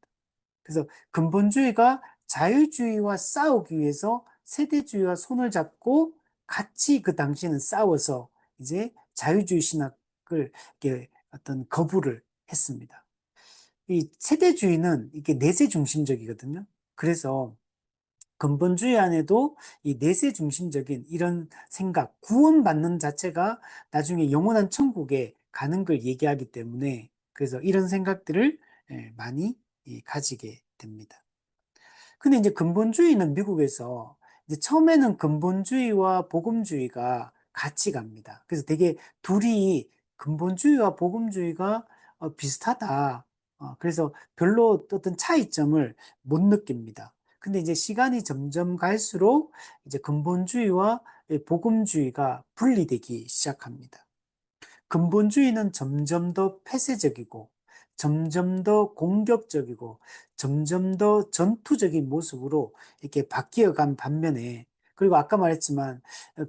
그래서 근본주의가 자유주의와 싸우기 위해서 세대주의와 손을 잡고 같이 그 당시에는 싸워서 이제 자유주의 신학을 이렇게 어떤 거부를 했습니다. 이 세대주의는 이게 내세 중심적이거든요. 그래서 근본주의 안에도 이 내세 중심적인 이런 생각, 구원받는 자체가 나중에 영원한 천국에 가는 걸 얘기하기 때문에 그래서 이런 생각들을 많이 가지게 됩니다. 근데 이제 근본주의는 미국에서 이제 처음에는 근본주의와 복음주의가 같이 갑니다. 그래서 되게 둘이 근본주의와 복음주의가 비슷하다. 그래서 별로 어떤 차이점을 못 느낍니다. 근데 이제 시간이 점점 갈수록 이제 근본주의와 복음주의가 분리되기 시작합니다. 근본주의는 점점 더 폐쇄적이고, 점점 더 공격적이고, 점점 더 전투적인 모습으로 이렇게 바뀌어간 반면에, 그리고 아까 말했지만,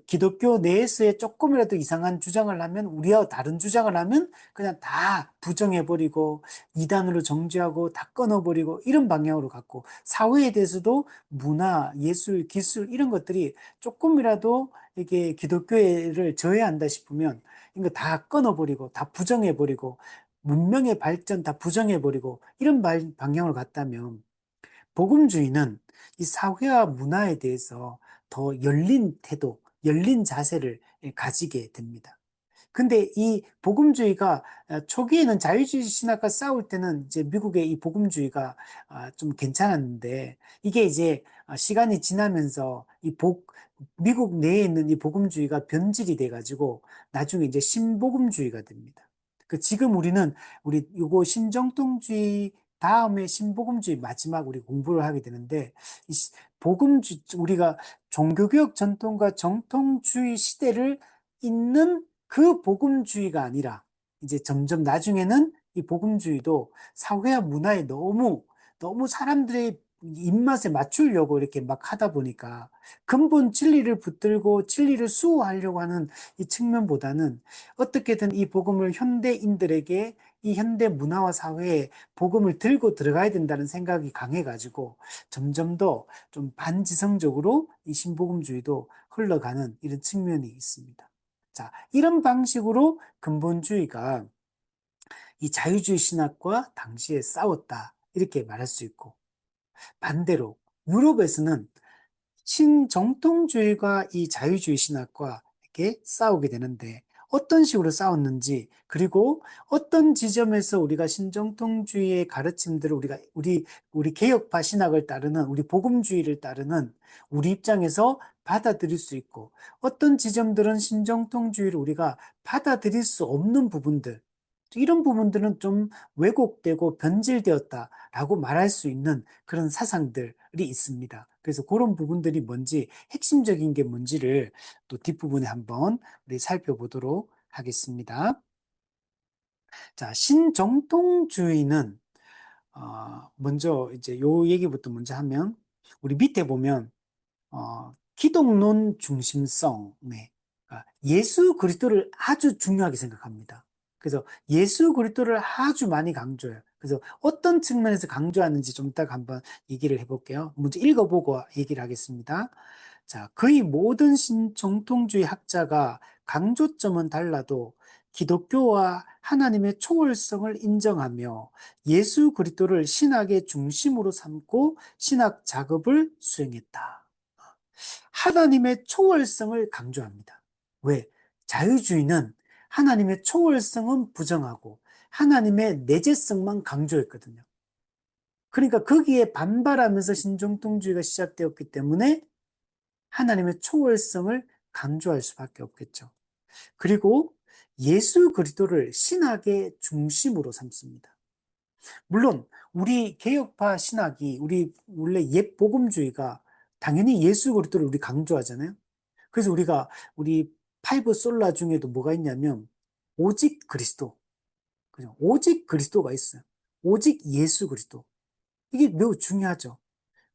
기독교 내에서의 조금이라도 이상한 주장을 하면, 우리와 다른 주장을 하면, 그냥 다 부정해버리고, 이단으로 정죄하고, 다 끊어버리고, 이런 방향으로 갔고, 사회에 대해서도 문화, 예술, 기술, 이런 것들이 조금이라도 이게 기독교를 저해한다 싶으면, 이거 다 끊어버리고 다 부정해버리고 문명의 발전 다 부정해버리고 이런 방향으로 갔다면 복음주의는 이 사회와 문화에 대해서 더 열린 태도, 열린 자세를 가지게 됩니다. 근데 이 복음주의가 초기에는 자유주의 신학과 싸울 때는 이제 미국의 이 복음주의가 좀 괜찮았는데 이게 이제 시간이 지나면서 미국 내에 있는 이 복음주의가 변질이 돼가지고 나중에 이제 신복음주의가 됩니다. 지금 우리 요거 신정통주의 다음에 신복음주의 마지막 우리 공부를 하게 되는데 이 우리가 종교개혁 전통과 정통주의 시대를 잇는 그 복음주의가 아니라 이제 점점 나중에는 이 복음주의도 사회와 문화에 너무 사람들의 입맛에 맞추려고 이렇게 막 하다 보니까 근본 진리를 붙들고 진리를 수호하려고 하는 이 측면보다는 어떻게든 이 복음을 현대인들에게 이 현대 문화와 사회에 복음을 들고 들어가야 된다는 생각이 강해가지고 점점 더 좀 반지성적으로 이 신복음주의도 흘러가는 이런 측면이 있습니다. 자, 이런 방식으로 근본주의가 이 자유주의 신학과 당시에 싸웠다. 이렇게 말할 수 있고, 반대로 유럽에서는 신정통주의가 이 자유주의 신학과 이렇게 싸우게 되는데 어떤 식으로 싸웠는지 그리고 어떤 지점에서 우리가 신정통주의의 가르침들을 우리 개혁파 신학을 따르는 우리 복음주의를 따르는 우리 입장에서 받아들일 수 있고 어떤 지점들은 신정통주의를 우리가 받아들일 수 없는 부분들 이런 부분들은 좀 왜곡되고 변질되었다라고 말할 수 있는 그런 사상들이 있습니다. 그래서 그런 부분들이 뭔지, 핵심적인 게 뭔지를 또 뒷부분에 한번 우리 살펴보도록 하겠습니다. 자, 신정통주의는, 먼저 이제 요 얘기부터 먼저 하면, 우리 밑에 보면, 기독론 중심성, 네. 그러니까 예수 그리스도를 아주 중요하게 생각합니다. 그래서 예수 그리스도를 아주 많이 강조해요. 그래서 어떤 측면에서 강조하는지 좀 이따가 한번 얘기를 해볼게요. 먼저 읽어보고 얘기를 하겠습니다. 자, 거의 모든 신정통주의 학자가 강조점은 달라도 기독교와 하나님의 초월성을 인정하며 예수 그리스도를 신학의 중심으로 삼고 신학 작업을 수행했다. 하나님의 초월성을 강조합니다. 왜? 자유주의는 하나님의 초월성은 부정하고 하나님의 내재성만 강조했거든요. 그러니까 거기에 반발하면서 신정통주의가 시작되었기 때문에 하나님의 초월성을 강조할 수밖에 없겠죠. 그리고 예수 그리스도를 신학의 중심으로 삼습니다. 물론 우리 개혁파 신학이 우리 원래 옛 복음주의가 당연히 예수 그리스도를 우리 강조하잖아요. 그래서 우리 파이브 솔라 중에도 뭐가 있냐면 오직 그리스도, 그죠? 오직 그리스도가 있어요. 오직 예수 그리스도. 이게 매우 중요하죠.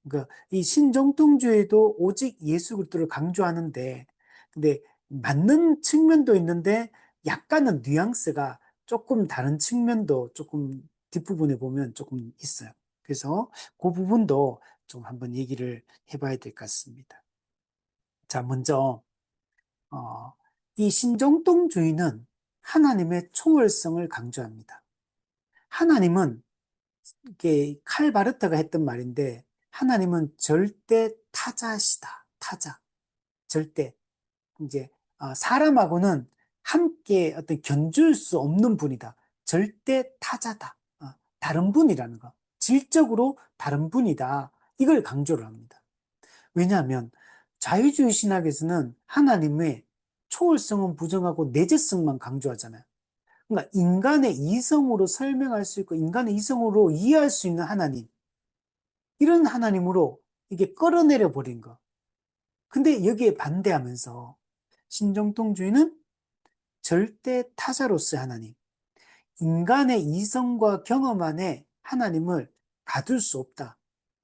그러니까 이 신정통주의도 오직 예수 그리스도를 강조하는데, 근데 맞는 측면도 있는데 약간은 뉘앙스가 조금 다른 측면도 조금 뒷부분에 보면 조금 있어요. 그래서 그 부분도 좀 한번 얘기를 해봐야 될 것 같습니다. 자, 먼저 어, 이 신정통주의는 하나님의 초월성을 강조합니다. 하나님은 이게 칼 바르트가 했던 말인데 하나님은 절대 타자시다. 타자. 절대. 이제 사람하고는 함께 어떤 견줄 수 없는 분이다. 절대 타자다. 다른 분이라는 거. 질적으로 다른 분이다. 이걸 강조를 합니다. 왜냐하면 자유주의 신학에서는 하나님의 초월성은 부정하고 내재성만 강조하잖아요. 그러니까 인간의 이성으로 설명할 수 있고 인간의 이성으로 이해할 수 있는 하나님. 이런 하나님으로 이게 끌어내려 버린 거. 근데 여기에 반대하면서 신정통주의는 절대 타자로서의 하나님. 인간의 이성과 경험 안에 하나님을 가둘 수 없다.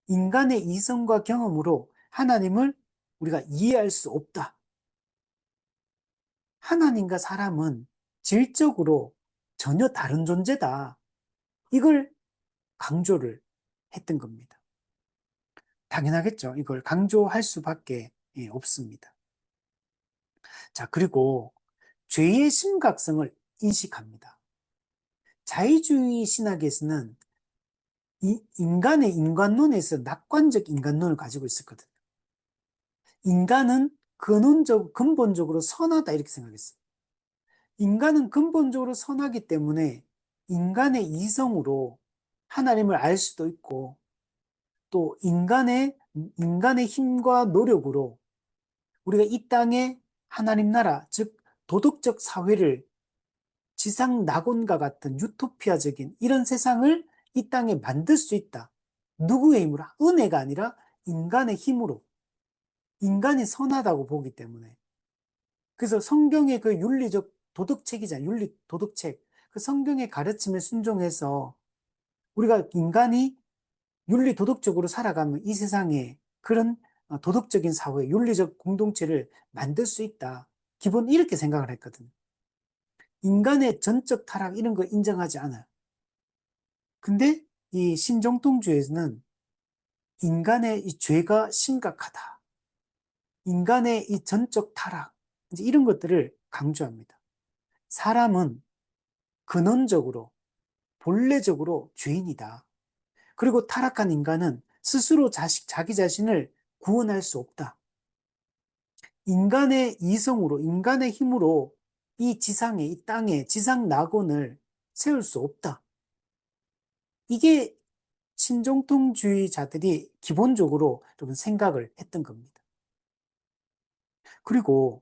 인간의 이성과 경험으로 하나님을 우리가 이해할 수 없다. 하나님과 사람은 질적으로 전혀 다른 존재다. 이걸 강조를 했던 겁니다. 당연하겠죠. 이걸 강조할 수밖에 없습니다. 자, 그리고 죄의 심각성을 인식합니다. 자유주의 신학에서는 인간의 인간론에서 낙관적 인간론을 가지고 있었거든요. 인간은 근본적으로 선하다 이렇게 생각했어요. 인간은 근본적으로 선하기 때문에 인간의 이성으로 하나님을 알 수도 있고, 또 인간의 힘과 노력으로 우리가 이 땅에 하나님 나라, 즉 도덕적 사회를, 지상 낙원과 같은 유토피아적인 이런 세상을 이 땅에 만들 수 있다. 누구의 힘으로? 은혜가 아니라 인간의 힘으로. 인간이 선하다고 보기 때문에. 그래서 성경의 그 윤리적 도덕책이잖아요. 윤리 도덕책. 그 성경의 가르침에 순종해서 우리가 인간이 윤리 도덕적으로 살아가면 이 세상에 그런 도덕적인 사회, 윤리적 공동체를 만들 수 있다. 기본 이렇게 생각을 했거든요. 인간의 전적 타락 이런 거 인정하지 않아요. 근데 이 신정통주에서는 인간의 이 죄가 심각하다. 인간의 이 전적 타락, 이제 이런 것들을 강조합니다. 사람은 근원적으로, 본래적으로 죄인이다. 그리고 타락한 인간은 스스로 자기 자신을 구원할 수 없다. 인간의 이성으로, 인간의 힘으로 이 지상에, 이 땅에 지상 낙원을 세울 수 없다. 이게 신정통주의자들이 기본적으로 여러분 생각을 했던 겁니다. 그리고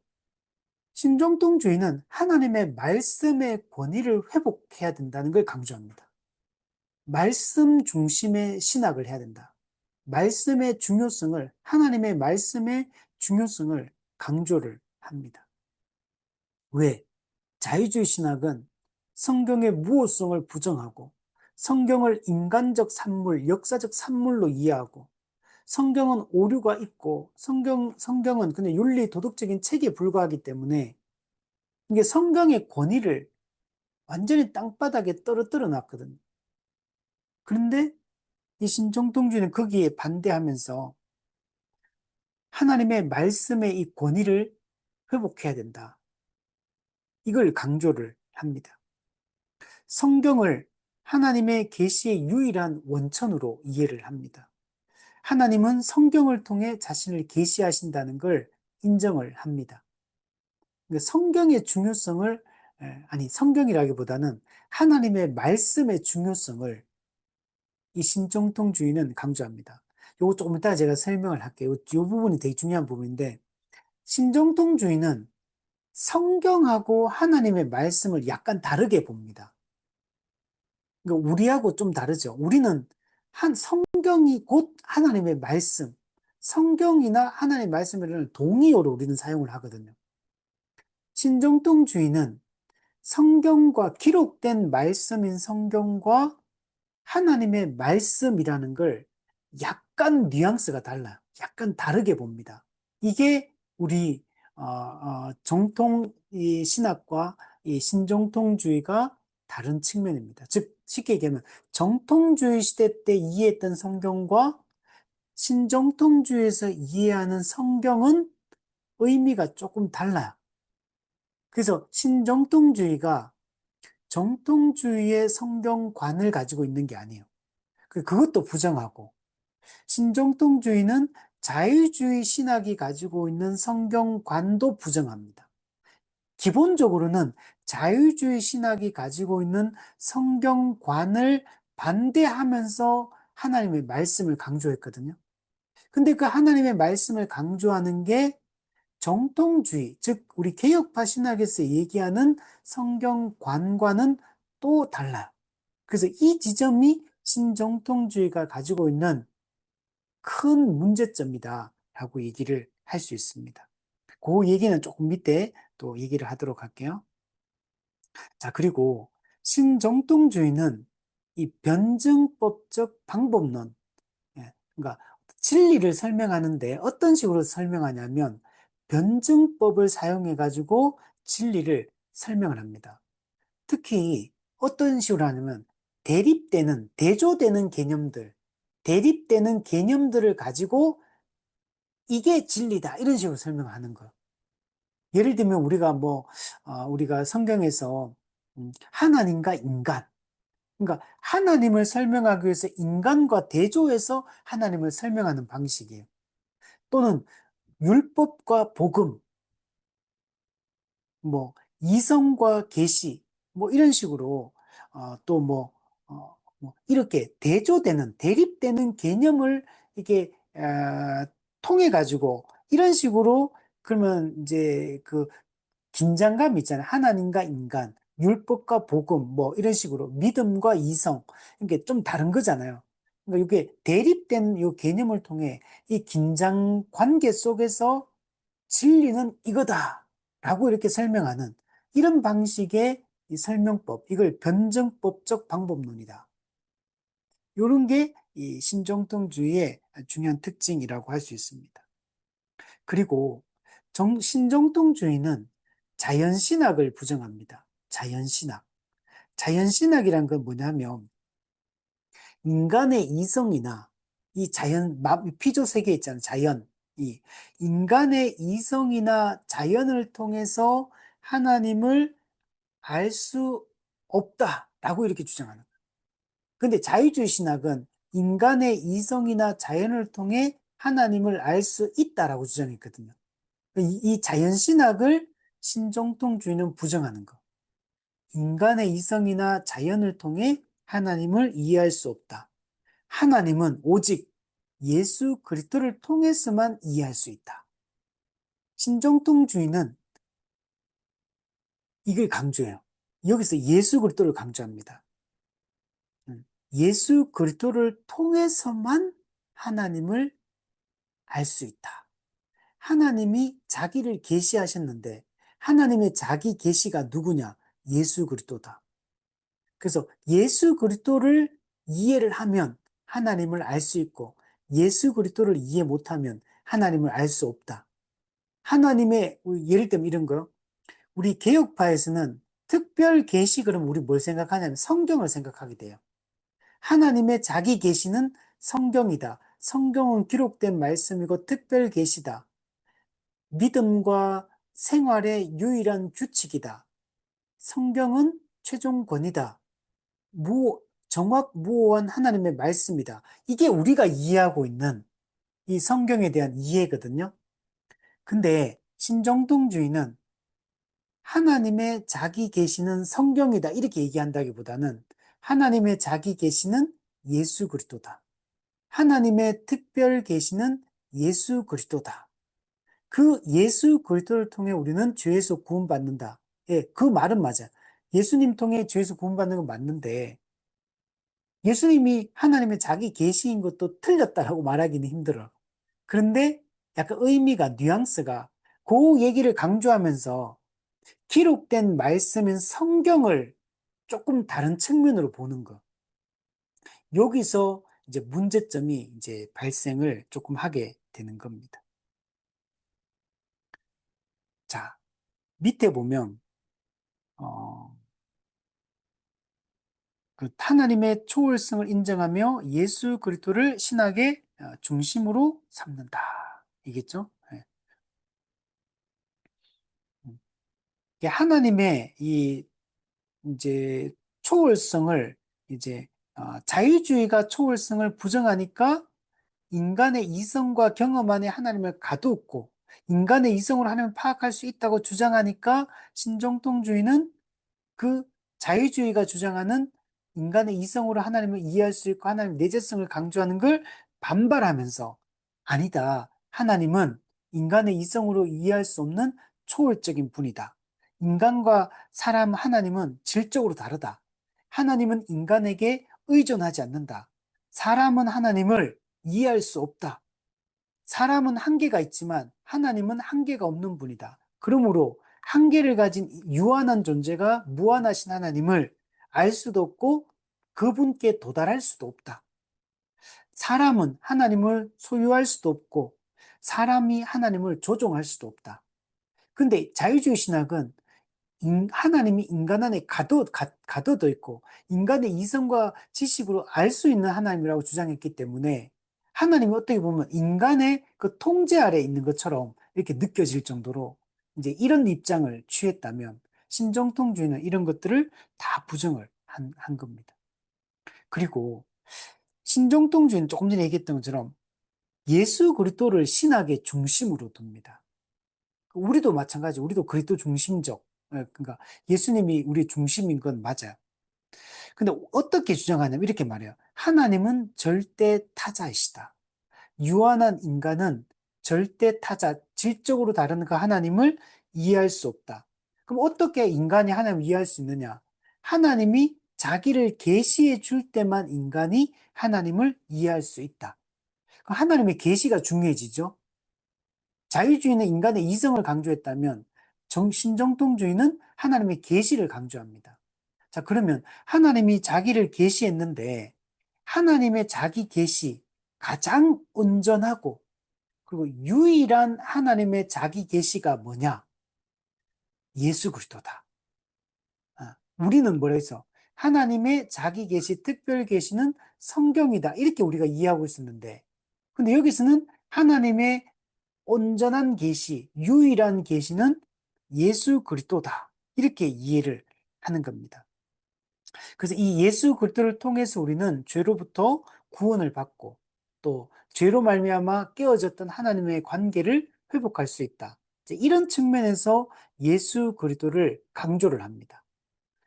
신정통주의는 하나님의 말씀의 권위를 회복해야 된다는 걸 강조합니다. 말씀 중심의 신학을 해야 된다. 말씀의 중요성을, 하나님의 말씀의 중요성을 강조를 합니다. 왜? 자유주의 신학은 성경의 무호성을 부정하고 성경을 인간적 산물, 역사적 산물로 이해하고 성경은 오류가 있고 성경은 그냥 윤리 도덕적인 책에 불과하기 때문에 이게 성경의 권위를 완전히 땅바닥에 떨어뜨려 놨거든요. 그런데 이 신정통주의는 거기에 반대하면서 하나님의 말씀의 이 권위를 회복해야 된다. 이걸 강조를 합니다. 성경을 하나님의 계시의 유일한 원천으로 이해를 합니다. 하나님은 성경을 통해 자신을 계시하신다는 걸 인정을 합니다. 그러니까 성경의 중요성을, 성경이라기보다는 하나님의 말씀의 중요성을 이 신정통주의는 강조합니다. 요거 조금 이따가 제가 설명을 할게요. 이 부분이 되게 중요한 부분인데, 신정통주의는 성경하고 하나님의 말씀을 약간 다르게 봅니다. 그러니까 우리하고 좀 다르죠. 우리는 성경이 곧 하나님의 말씀, 성경이나 하나님의 말씀을 동의어로 우리는 사용을 하거든요. 신정통주의는 성경과 기록된 말씀인 성경과 하나님의 말씀이라는 걸 약간 뉘앙스가 달라요. 약간 다르게 봅니다. 이게 우리 정통 이 신학과 이 신정통주의가 다른 측면입니다. 즉 쉽게 얘기하면 정통주의 시대 때 이해했던 성경과 신정통주의에서 이해하는 성경은 의미가 조금 달라요. 그래서 신정통주의가 정통주의의 성경관을 가지고 있는 게 아니에요. 그것도 부정하고, 신정통주의는 자유주의 신학이 가지고 있는 성경관도 부정합니다. 기본적으로는 자유주의 신학이 가지고 있는 성경관을 반대하면서 하나님의 말씀을 강조했거든요. 근데 그 하나님의 말씀을 강조하는 게 정통주의, 즉 우리 개혁파 신학에서 얘기하는 성경관과는 또 달라요. 그래서 이 지점이 신정통주의가 가지고 있는 큰 문제점이다 라고 얘기를 할 수 있습니다. 그 얘기는 조금 밑에 또 얘기를 하도록 할게요. 자, 그리고 신정통주의는 이 변증법적 방법론, 그러니까 진리를 설명하는데 어떤 식으로 설명하냐면 변증법을 사용해 가지고 진리를 설명을 합니다. 특히 어떤 식으로 하냐면 대조되는 개념들, 대립되는 개념들을 가지고 이게 진리다 이런 식으로 설명하는 거예요. 예를 들면 우리가 성경에서 하나님과 인간, 그러니까 하나님을 설명하기 위해서 인간과 대조해서 하나님을 설명하는 방식이에요. 또는 율법과 복음, 이성과 계시, 뭐 이런 식으로 또 뭐 이렇게 대조되는 대립되는 개념을 이게 통해 가지고 이런 식으로 그러면 이제 그 긴장감 있잖아요. 하나님과 인간, 율법과 복음, 뭐 이런 식으로 믿음과 이성, 이게 좀 다른 거잖아요. 그러니까 이게 대립된 이 개념을 통해 이 긴장 관계 속에서 진리는 이거다라고 이렇게 설명하는 이런 방식의 이 설명법, 이걸 변증법적 방법론이다. 이런 게 이 신정통주의의 중요한 특징이라고 할 수 있습니다. 그리고 신정통주의는 자연신학을 부정합니다. 자연신학. 자연신학이란 건 뭐냐면 인간의 이성이나 이 피조 세계 있잖아요. 자연. 이 인간의 이성이나 자연을 통해서 하나님을 알 수 없다라고 이렇게 주장하는 거예요. 근데 자유주의 신학은 인간의 이성이나 자연을 통해 하나님을 알 수 있다라고 주장했거든요. 이 자연신학을 신정통주의는 부정하는 거. 인간의 이성이나 자연을 통해 하나님을 이해할 수 없다. 하나님은 오직 예수 그리스도를 통해서만 이해할 수 있다. 신정통주의는 이걸 강조해요. 여기서 예수 그리스도를 강조합니다. 예수 그리스도를 통해서만 하나님을 알 수 있다. 하나님이 자기를 계시하셨는데 하나님의 자기 계시가 누구냐? 예수 그리스도다. 그래서 예수 그리스도를 이해를 하면 하나님을 알 수 있고 예수 그리스도를 이해 못하면 하나님을 알 수 없다. 하나님의 예를 들면 이런 거요. 우리 개혁파에서는 특별 계시 그러면 우리 뭘 생각하냐면 성경을 생각하게 돼요. 하나님의 자기 계시는 성경이다. 성경은 기록된 말씀이고 특별 계시다. 믿음과 생활의 유일한 규칙이다. 성경은 최종 권위다. 정확무오한 하나님의 말씀이다. 이게 우리가 이해하고 있는 이 성경에 대한 이해거든요. 근데 신정통주의는 하나님의 자기 계시는 성경이다 이렇게 얘기한다기보다는 하나님의 자기 계시는 예수 그리스도다. 하나님의 특별 계시는 예수 그리스도다. 그 예수 그리스도를 통해 우리는 죄에서 구원받는다. 예, 그 말은 맞아요. 예수님 통해 죄에서 구원받는 건 맞는데 예수님이 하나님의 자기 계시인 것도 틀렸다라고 말하기는 힘들어. 그런데 약간 의미가 뉘앙스가 그 얘기를 강조하면서 기록된 말씀인 성경을 조금 다른 측면으로 보는 거. 여기서 이제 문제점이 이제 발생을 조금 하게 되는 겁니다. 자, 밑에 보면 어, 그 하나님의 초월성을 인정하며 예수 그리스도를 신학의 중심으로 삼는다. 이겠죠? 예. 이게 하나님의 이 이제 초월성을 이제 자유주의가 초월성을 부정하니까 인간의 이성과 경험 안에 하나님을 가두었고 인간의 이성으로 하나님을 파악할 수 있다고 주장하니까 신정통주의는 그 자유주의가 주장하는 인간의 이성으로 하나님을 이해할 수 있고 하나님의 내재성을 강조하는 걸 반발하면서 아니다. 하나님은 인간의 이성으로 이해할 수 없는 초월적인 분이다. 인간과 사람 하나님은 질적으로 다르다. 하나님은 인간에게 의존하지 않는다. 사람은 하나님을 이해할 수 없다. 사람은 한계가 있지만 하나님은 한계가 없는 분이다. 그러므로 한계를 가진 유한한 존재가 무한하신 하나님을 알 수도 없고 그분께 도달할 수도 없다. 사람은 하나님을 소유할 수도 없고 사람이 하나님을 조종할 수도 없다. 근데 자유주의 신학은 하나님이 인간 안에 가둬져 있고 인간의 이성과 지식으로 알 수 있는 하나님이라고 주장했기 때문에 하나님이 어떻게 보면 인간의 그 통제 아래에 있는 것처럼 이렇게 느껴질 정도로 이제 이런 입장을 취했다면 신정통주의는 이런 것들을 다 부정을 한 겁니다. 그리고 신정통주의는 조금 전에 얘기했던 것처럼 예수 그리스도를 신학의 중심으로 둡니다. 우리도 마찬가지, 우리도 그리스도 중심적 그러니까 예수님이 우리 중심인 건 맞아요. 근데 어떻게 주장하냐면 이렇게 말해요. 하나님은 절대 타자이시다. 유한한 인간은 절대 타자, 질적으로 다른 그 하나님을 이해할 수 없다. 그럼 어떻게 인간이 하나님을 이해할 수 있느냐? 하나님이 자기를 계시해 줄 때만 인간이 하나님을 이해할 수 있다. 그럼 하나님의 계시가 중요해지죠. 자유주의는 인간의 이성을 강조했다면 신정통주의는 하나님의 계시를 강조합니다. 자, 그러면 하나님이 자기를 계시했는데 하나님의 자기 계시, 가장 온전하고 그리고 유일한 하나님의 자기 계시가 뭐냐? 예수 그리스도다. 우리는 뭐라 해서 하나님의 자기 계시, 특별 계시는 성경이다. 이렇게 우리가 이해하고 있었는데 근데 여기서는 하나님의 온전한 계시, 유일한 계시는 예수 그리스도다. 이렇게 이해를 하는 겁니다. 그래서 이 예수 그리스도를 통해서 우리는 죄로부터 구원을 받고 또 죄로 말미암아 깨어졌던 하나님의 관계를 회복할 수 있다. 이런 측면에서 예수 그리스도를 강조를 합니다.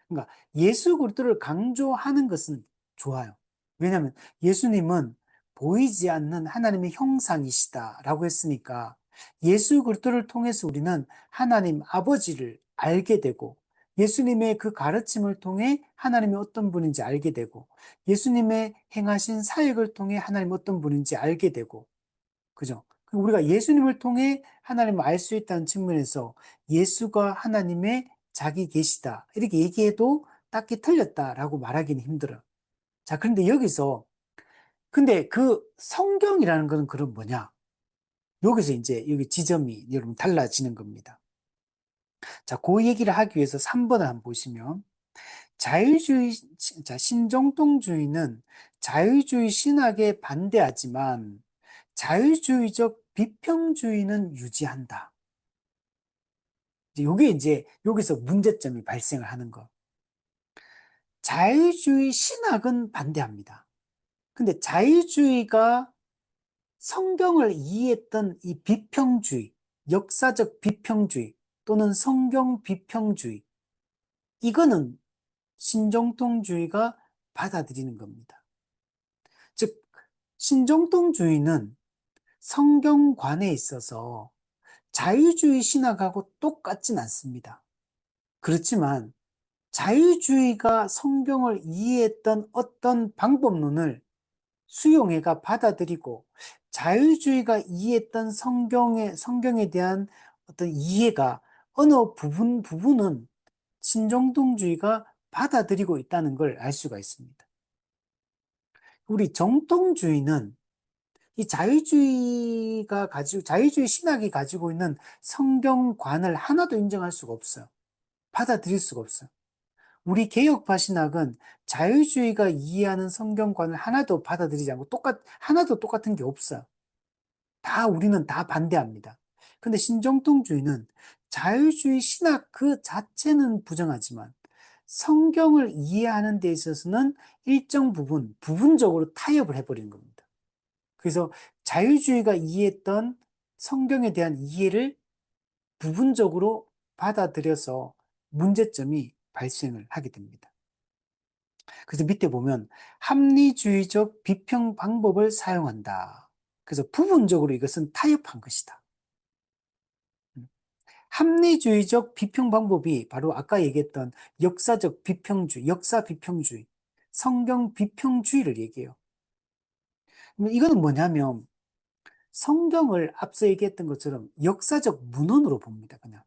그러니까 예수 그리스도를 강조하는 것은 좋아요. 왜냐하면 예수님은 보이지 않는 하나님의 형상이시다라고 했으니까 예수 그리스도를 통해서 우리는 하나님 아버지를 알게 되고 예수님의 그 가르침을 통해 하나님이 어떤 분인지 알게 되고 예수님의 행하신 사역을 통해 하나님이 어떤 분인지 알게 되고 그죠? 우리가 예수님을 통해 하나님을 알 수 있다는 측면에서 예수가 하나님의 자기 계시다 이렇게 얘기해도 딱히 틀렸다라고 말하기는 힘들어요. 자, 그런데 여기서 근데 그 성경이라는 것은 그럼 뭐냐? 여기서 이제 여기 지점이 여러분 달라지는 겁니다. 자, 그 얘기를 하기 위해서 3번을 한번 보시면 자유주의, 자, 신정통주의는 자유주의 신학에 반대하지만 자유주의적 비평주의는 유지한다. 이게 이제 여기서 문제점이 발생을 하는 거. 자유주의 신학은 반대합니다. 근데 자유주의가 성경을 이해했던 이 비평주의, 역사적 비평주의 또는 성경 비평주의, 이거는 신정통주의가 받아들이는 겁니다. 즉, 신정통주의는 성경관에 있어서 자유주의 신학하고 똑같진 않습니다. 그렇지만 자유주의가 성경을 이해했던 어떤 방법론을 수용해가 받아들이고 자유주의가 이해했던 성경에 대한 어떤 이해가 어느 부분은 신정통주의가 받아들이고 있다는 걸 알 수가 있습니다. 우리 정통주의는 이 자유주의 신학이 가지고 있는 성경관을 하나도 인정할 수가 없어요. 받아들일 수가 없어요. 우리 개혁파 신학은 자유주의가 이해하는 성경관을 하나도 받아들이지 않고 하나도 똑같은 게 없어요. 우리는 다 반대합니다. 근데 신정통주의는 자유주의 신학 그 자체는 부정하지만 성경을 이해하는 데 있어서는 일정 부분적으로 타협을 해버리는 겁니다. 그래서 자유주의가 이해했던 성경에 대한 이해를 부분적으로 받아들여서 문제점이 발생을 하게 됩니다. 그래서 밑에 보면 합리주의적 비평 방법을 사용한다. 그래서 부분적으로 이것은 타협한 것이다. 합리주의적 비평 방법이 바로 아까 얘기했던 역사적 비평주의, 역사 비평주의, 성경 비평주의를 얘기해요. 이거는 뭐냐면 성경을 앞서 얘기했던 것처럼 역사적 문헌으로 봅니다. 그냥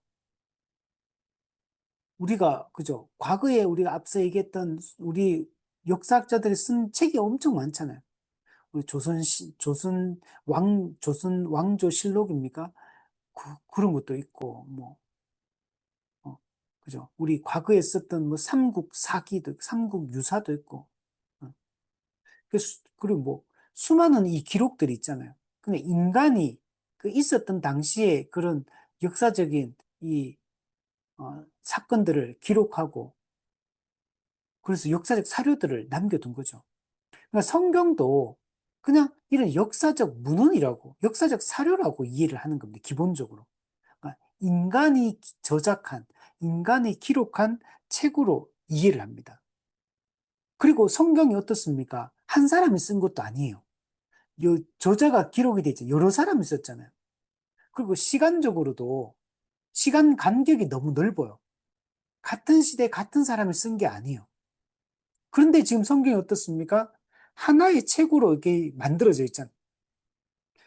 우리가 그죠? 과거에 우리가 앞서 얘기했던 우리 역사학자들이 쓴 책이 엄청 많잖아요. 우리 조선 왕조 실록입니까? 그런 것도 있고 뭐 그죠? 우리 과거에 썼던 뭐 삼국 유사도 있고 어. 그리고 뭐 수많은 이 기록들이 있잖아요. 근데 인간이 그 있었던 당시에 그런 역사적인 이 사건들을 기록하고 그래서 역사적 사료들을 남겨둔 거죠. 그러니까 성경도 그냥 이런 역사적 문헌이라고, 역사적 사료라고 이해를 하는 겁니다. 기본적으로. 그러니까 인간이 저작한, 인간이 기록한 책으로 이해를 합니다. 그리고 성경이 어떻습니까? 한 사람이 쓴 것도 아니에요. 요 저자가 기록이 되죠. 여러 사람이 썼잖아요. 그리고 시간적으로도 시간 간격이 너무 넓어요. 같은 시대에 같은 사람이 쓴 게 아니에요. 그런데 지금 성경이 어떻습니까? 하나의 책으로 이렇게 만들어져 있잖아요.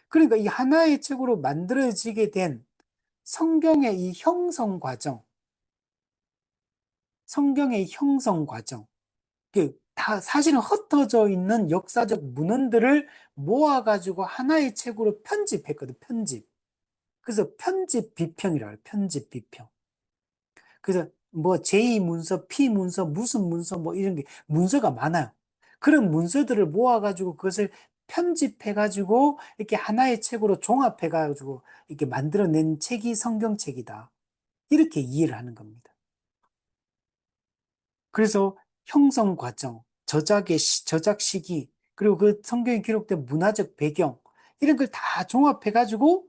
그러니까 이 하나의 책으로 만들어지게 된 성경의 이 형성 과정, 성경의 형성 과정, 다 사실은 흩어져 있는 역사적 문헌들을 모아가지고 하나의 책으로 편집했거든, 편집. 그래서 편집 비평이라고 해요, 편집 비평. 그래서 뭐 제2문서, P문서, 무슨 문서 뭐 이런 게 문서가 많아요. 그런 문서들을 모아가지고 그것을 편집해가지고 이렇게 하나의 책으로 종합해가지고 이렇게 만들어낸 책이 성경책이다. 이렇게 이해를 하는 겁니다. 그래서 형성 과정, 저작 시기, 그리고 그 성경에 기록된 문화적 배경, 이런 걸 다 종합해가지고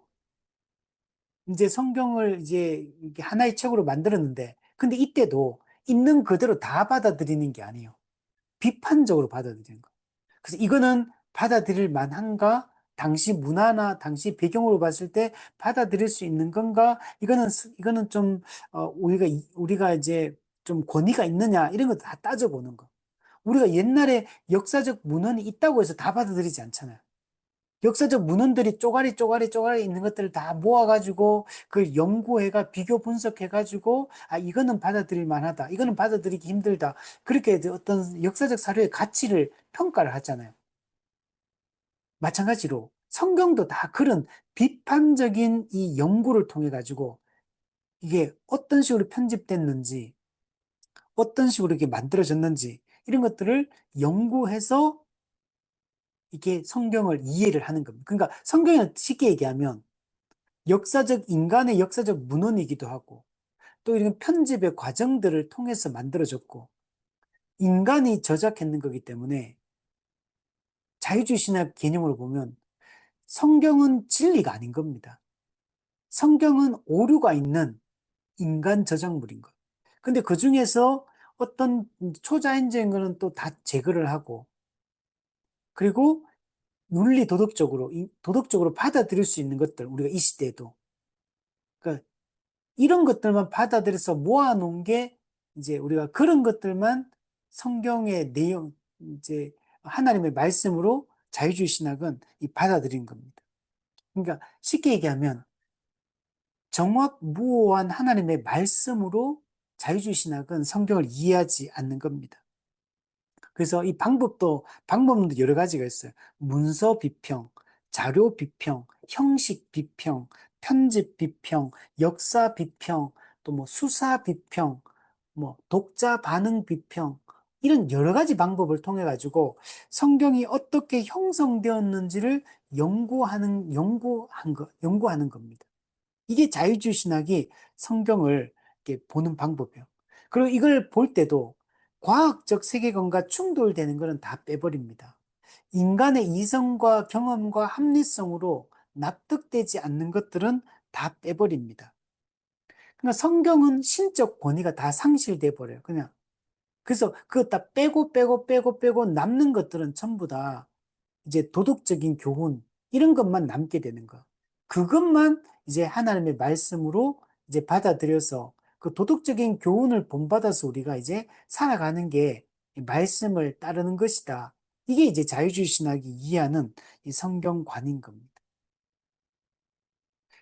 이제 성경을 이제 이렇게 하나의 책으로 만들었는데, 근데 이때도 있는 그대로 다 받아들이는 게 아니에요. 비판적으로 받아들이는 거. 그래서 이거는 받아들일 만한가? 당시 문화나 당시 배경으로 봤을 때 받아들일 수 있는 건가? 이거는 좀, 우리가 이제 좀 권위가 있느냐? 이런 거 다 따져보는 거. 우리가 옛날에 역사적 문헌이 있다고 해서 다 받아들이지 않잖아요. 역사적 문헌들이 쪼가리 있는 것들을 다 모아가지고 그 연구해가 비교 분석해가지고 아 이거는 받아들일 만하다. 이거는 받아들이기 힘들다. 그렇게 어떤 역사적 사료의 가치를 평가를 하잖아요. 마찬가지로 성경도 다 그런 비판적인 이 연구를 통해 가지고 이게 어떤 식으로 편집됐는지 어떤 식으로 이게 만들어졌는지 이런 것들을 연구해서 이게 성경을 이해를 하는 겁니다. 그러니까 성경은 쉽게 얘기하면 인간의 역사적 문헌이기도 하고, 또 이런 편집의 과정들을 통해서 만들어졌고, 인간이 저작했는 거기 때문에 자유주의 신학 개념으로 보면 성경은 진리가 아닌 겁니다. 성경은 오류가 있는 인간 저작물인 것. 근데 그 중에서 어떤 초자연적인 거는 또 다 제거를 하고, 그리고 윤리 도덕적으로 받아들일 수 있는 것들, 우리가 이 시대에도. 그러니까 이런 것들만 받아들여서 모아놓은 게 이제 우리가 그런 것들만 성경의 내용, 이제 하나님의 말씀으로 자유주의 신학은 이 받아들인 겁니다. 그러니까 쉽게 얘기하면 정확무오한 하나님의 말씀으로 자유주의 신학은 성경을 이해하지 않는 겁니다. 그래서 이 방법도 여러 가지가 있어요. 문서 비평, 자료 비평, 형식 비평, 편집 비평, 역사 비평, 또 뭐 수사 비평, 뭐 독자 반응 비평, 이런 여러 가지 방법을 통해 가지고 성경이 어떻게 형성되었는지를 연구하는 겁니다. 이게 자유주의 신학이 성경을 이렇게 보는 방법이에요. 그리고 이걸 볼 때도 과학적 세계관과 충돌되는 것은 다 빼버립니다. 인간의 이성과 경험과 합리성으로 납득되지 않는 것들은 다 빼버립니다. 그러니까 성경은 신적 권위가 다 상실돼 버려요. 그냥. 그래서 그거 다 빼고 남는 것들은 전부 다 이제 도덕적인 교훈, 이런 것만 남게 되는 거. 그것만 이제 하나님의 말씀으로 이제 받아들여서 그 도덕적인 교훈을 본받아서 우리가 이제 살아가는 게 말씀을 따르는 것이다. 이게 이제 자유주의 신학이 이해하는 이 성경관인 겁니다.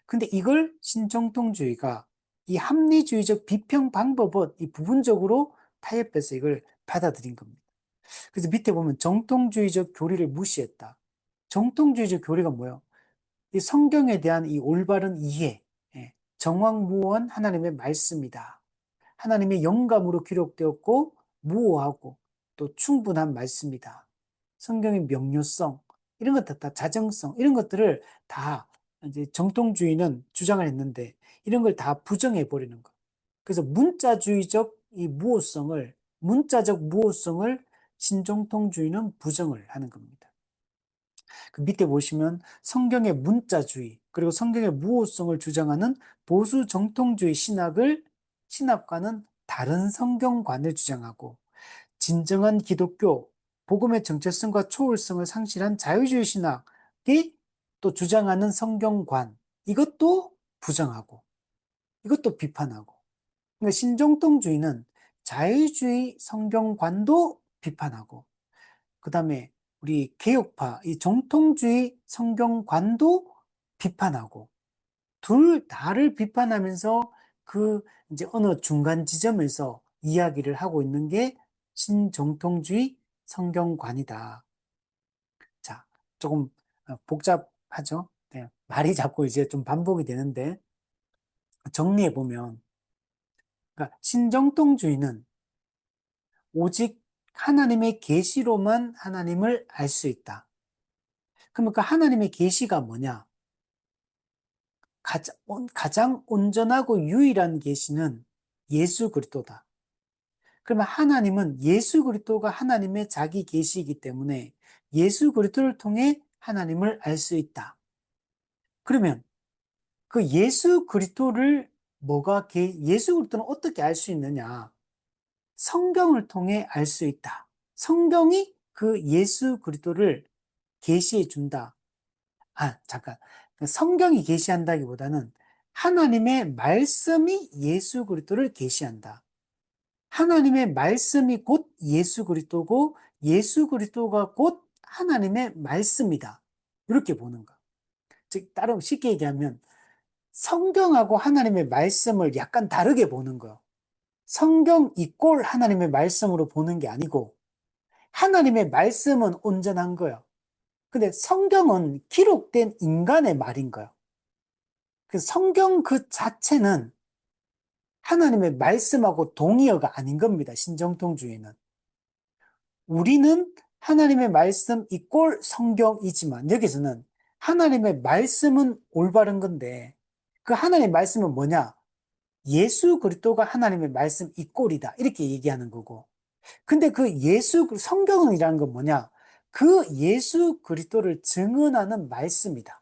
근데 이걸 신정통주의가 이 합리주의적 비평 방법은 이 부분적으로 타협해서 이걸 받아들인 겁니다. 그래서 밑에 보면 정통주의적 교리를 무시했다. 정통주의적 교리가 뭐예요? 이 성경에 대한 이 올바른 이해, 정확무오한 하나님의 말씀이다. 하나님의 영감으로 기록되었고 무오하고 또 충분한 말씀이다. 성경의 명료성, 이런 것들 다 자정성, 이런 것들을 다 이제 정통주의는 주장을 했는데 이런 걸 다 부정해 버리는 거. 그래서 문자적 무오성을 신정통주의는 부정을 하는 겁니다. 그 밑에 보시면 성경의 문자주의, 그리고 성경의 무오성을 주장하는 보수 정통주의 신학을 신학과는 다른 성경관을 주장하고 진정한 기독교, 복음의 정체성과 초월성을 상실한 자유주의 신학이 또 주장하는 성경관, 이것도 부정하고 이것도 비판하고, 그러니까 신정통주의는 자유주의 성경관도 비판하고, 그 다음에 우리 개혁파, 이 정통주의 성경관도 비판하고, 둘 다를 비판하면서 그 이제 어느 중간 지점에서 이야기를 하고 있는 게 신정통주의 성경관이다. 자, 조금 복잡하죠? 네, 말이 자꾸 이제 좀 반복이 되는데, 정리해 보면, 그러니까 신정통주의는 오직 하나님의 계시로만 하나님을 알 수 있다. 그러면 그 하나님의 계시가 뭐냐? 가장 온전하고 유일한 계시는 예수 그리스도다. 그러면 하나님은 예수 그리스도가 하나님의 자기 계시이기 때문에 예수 그리스도를 통해 하나님을 알 수 있다. 그러면 그 예수 그리스도를 예수 그리스도는 어떻게 알 수 있느냐? 성경을 통해 알 수 있다. 성경이 그 예수 그리스도를 계시해 준다. 잠깐. 성경이 계시한다기보다는 하나님의 말씀이 예수 그리스도를 계시한다. 하나님의 말씀이 곧 예수 그리스도고 예수 그리스도가 곧 하나님의 말씀이다. 이렇게 보는 거. 즉 다른 쉽게 얘기하면 성경하고 하나님의 말씀을 약간 다르게 보는 거예요. 성경 이꼴 하나님의 말씀으로 보는 게 아니고 하나님의 말씀은 온전한 거예요. 근데 성경은 기록된 인간의 말인 거예요. 그래서 성경 그 자체는 하나님의 말씀하고 동의어가 아닌 겁니다. 신정통주의는. 우리는 하나님의 말씀 이꼴 성경이지만 여기서는 하나님의 말씀은 올바른 건데 그 하나님의 말씀은 뭐냐? 예수 그리스도가 하나님의 말씀 이꼴이다. 이렇게 얘기하는 거고. 근데 그 성경이라는 건 뭐냐? 그 예수 그리스도를 증언하는 말씀이다.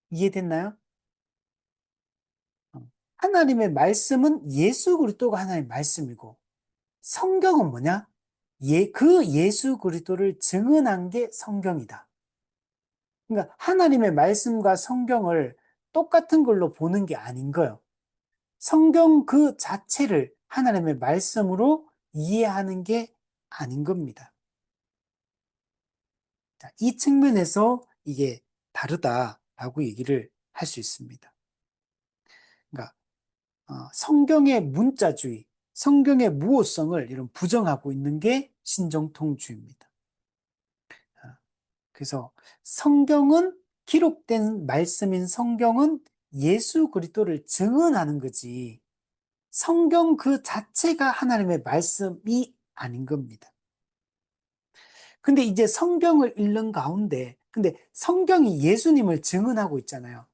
이해됐나요? 하나님의 말씀은 예수 그리스도가 하나님의 말씀이고 성경은 뭐냐? 그 예수 그리스도를 증언한 게 성경이다. 그러니까 하나님의 말씀과 성경을 똑같은 걸로 보는 게 아닌 거예요. 성경 그 자체를 하나님의 말씀으로 이해하는 게 아닌 겁니다. 자, 이 측면에서 이게 다르다라고 얘기를 할 수 있습니다. 그러니까 성경의 문자주의, 성경의 무호성을 이런 부정하고 있는 게 신정통주의입니다. 그래서 성경은 기록된 말씀인 성경은 예수 그리스도를 증언하는 거지 성경 그 자체가 하나님의 말씀이 아닌 겁니다. 근데 이제 성경을 읽는 가운데 근데 성경이 예수님을 증언하고 있잖아요.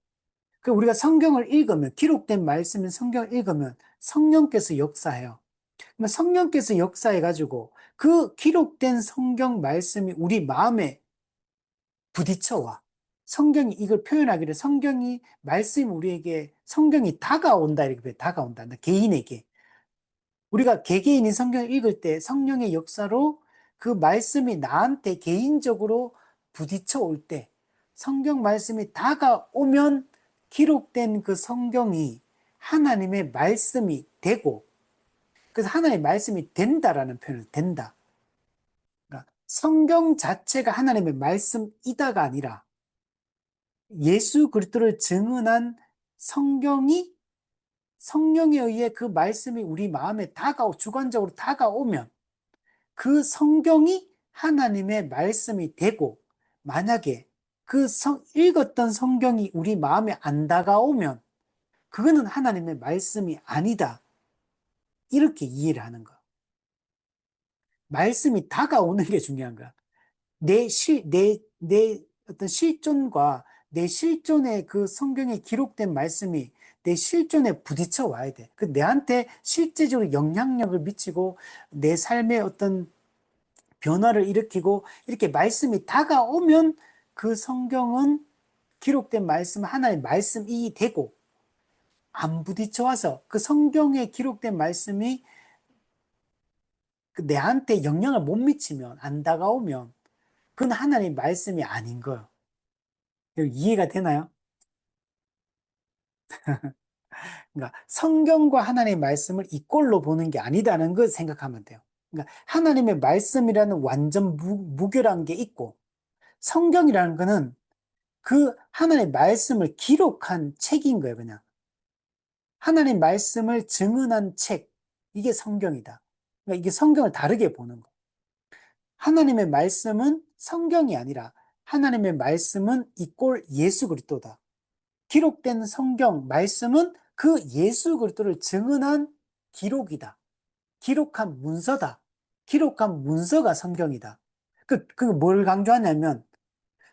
그 우리가 성경을 읽으면 기록된 말씀인 성경을 읽으면 성령께서 역사해요. 그러면 성령께서 역사해가지고 그 기록된 성경 말씀이 우리 마음에 부딪혀와. 성경이 이걸 표현하기를 성경이 말씀이 우리에게 성경이 다가온다 이렇게 다가온다. 개인에게. 우리가 개개인이 성경을 읽을 때 성령의 역사로 그 말씀이 나한테 개인적으로 부딪혀 올 때 성경 말씀이 다가오면 기록된 그 성경이 하나님의 말씀이 되고 그래서 하나님의 말씀이 된다라는 표현을 된다. 그러니까 성경 자체가 하나님의 말씀이다가 아니라 예수 그리스도를 증언한 성경이 성령에 의해 그 말씀이 우리 마음에 주관적으로 다가오면 그 성경이 하나님의 말씀이 되고 만약에 읽었던 성경이 우리 마음에 안 다가오면 그거는 하나님의 말씀이 아니다. 이렇게 이해를 하는 거야. 말씀이 다가오는 게 중요한 거야. 내 어떤 실존과 내 실존의 그 성경에 기록된 말씀이 내 실존에 부딪혀 와야 돼. 내한테 실제적으로 영향력을 미치고 내 삶의 어떤 변화를 일으키고 이렇게 말씀이 다가오면 그 성경은 기록된 말씀 하나의 말씀이 되고 안 부딪혀와서 그 성경에 기록된 말씀이 내한테 영향을 못 미치면, 안 다가오면 그건 하나님의 말씀이 아닌 거예요. 이해가 되나요? 그러니까 성경과 하나님의 말씀을 이꼴로 보는 게 아니다는 걸 생각하면 돼요. 그러니까 하나님의 말씀이라는 완전 무결한 게 있고, 성경이라는 거는 그 하나님의 말씀을 기록한 책인 거예요, 그냥. 하나님의 말씀을 증언한 책, 이게 성경이다. 그러니까 이게 성경을 다르게 보는 거. 하나님의 말씀은 성경이 아니라 하나님의 말씀은 이꼴 예수 그리스도다. 기록된 성경 말씀은 그 예수 그리스도를 증언한 기록이다. 기록한 문서다. 기록한 문서가 성경이다. 뭘 강조하냐면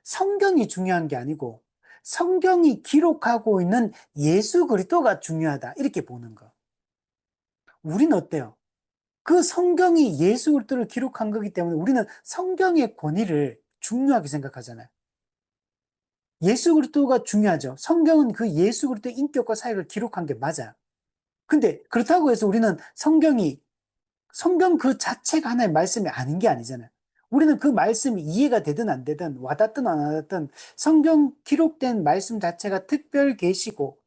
성경이 중요한 게 아니고 성경이 기록하고 있는 예수 그리스도가 중요하다. 이렇게 보는 거. 우리는 어때요? 그 성경이 예수 그리스도를 기록한 거기 때문에 우리는 성경의 권위를 중요하게 생각하잖아요. 예수 그리스도가 중요하죠. 성경은 그 예수 그리스도의 인격과 사역을 기록한 게 맞아요. 근데 그렇다고 해서 우리는 성경 그 자체가 하나의 말씀이 아닌 게 아니잖아요. 우리는 그 말씀이 이해가 되든 안 되든 와닿든 안 와닿든 성경 기록된 말씀 자체가 특별 계시고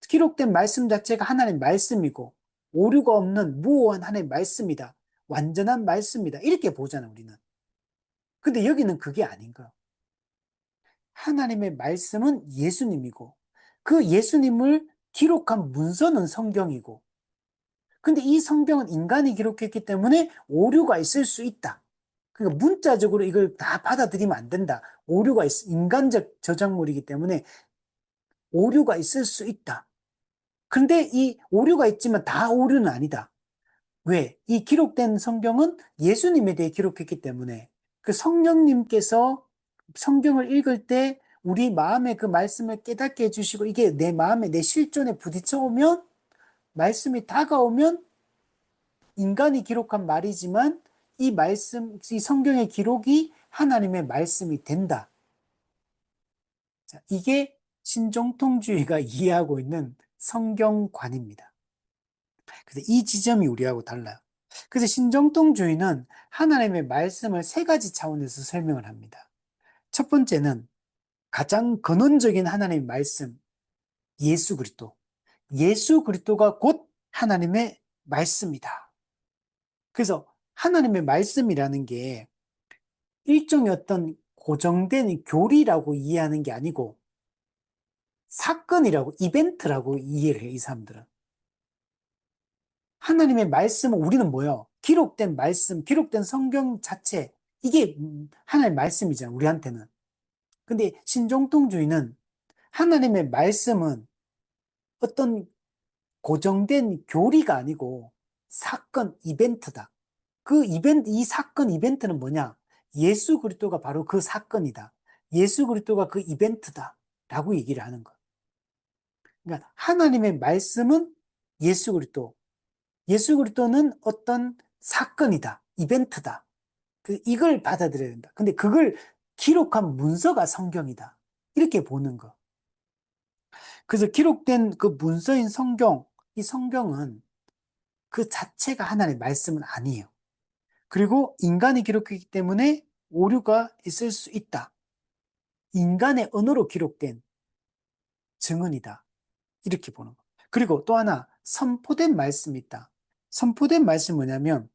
기록된 말씀 자체가 하나님의 말씀이고 오류가 없는 무오한 하나님의 말씀이다. 완전한 말씀이다. 이렇게 보잖아요, 우리는. 근데 여기는 그게 아닌 거예요. 하나님의 말씀은 예수님이고 그 예수님을 기록한 문서는 성경이고 근데 이 성경은 인간이 기록했기 때문에 오류가 있을 수 있다. 그러니까 문자적으로 이걸 다 받아들이면 안 된다. 인간적 저작물이기 때문에 오류가 있을 수 있다. 그런데 이 오류가 있지만 다 오류는 아니다. 왜? 이 기록된 성경은 예수님에 대해 기록했기 때문에 그 성령님께서 성경을 읽을 때 우리 마음에 그 말씀을 깨닫게 해주시고 이게 내 마음에 내 실존에 부딪혀 오면 말씀이 다가오면 인간이 기록한 말이지만 이 성경의 기록이 하나님의 말씀이 된다. 자, 이게 신정통주의가 이해하고 있는 성경관입니다. 그래서 이 지점이 우리하고 달라요. 그래서 신정통주의는 하나님의 말씀을 세 가지 차원에서 설명을 합니다. 첫 번째는 가장 근원적인 하나님의 말씀, 예수 그리스도. 예수 그리스도가 곧 하나님의 말씀이다. 그래서 하나님의 말씀이라는 게 일종의 어떤 고정된 교리라고 이해하는 게 아니고 사건이라고, 이벤트라고 이해를 해요, 이 사람들은. 하나님의 말씀은 우리는 뭐예요? 기록된 말씀, 기록된 성경 자체, 이게 하나님의 말씀이잖아요, 우리한테는. 근데 신종통주의는 하나님의 말씀은 어떤 고정된 교리가 아니고 사건, 이벤트다. 이 사건, 이벤트는 뭐냐? 예수 그리스도가 바로 그 사건이다. 예수 그리스도가 그 이벤트다. 라고 얘기를 하는 거예요. 그러니까 하나님의 말씀은 예수 그리스도. 예수 그리스도는 어떤 사건이다. 이벤트다. 이걸 받아들여야 된다. 근데 그걸 기록한 문서가 성경이다. 이렇게 보는 거. 그래서 기록된 그 문서인 성경, 이 성경은 그 자체가 하나님의 말씀은 아니에요. 그리고 인간이 기록했기 때문에 오류가 있을 수 있다. 인간의 언어로 기록된 증언이다. 이렇게 보는 거. 그리고 또 하나 선포된 말씀이 있다. 선포된 말씀이 뭐냐면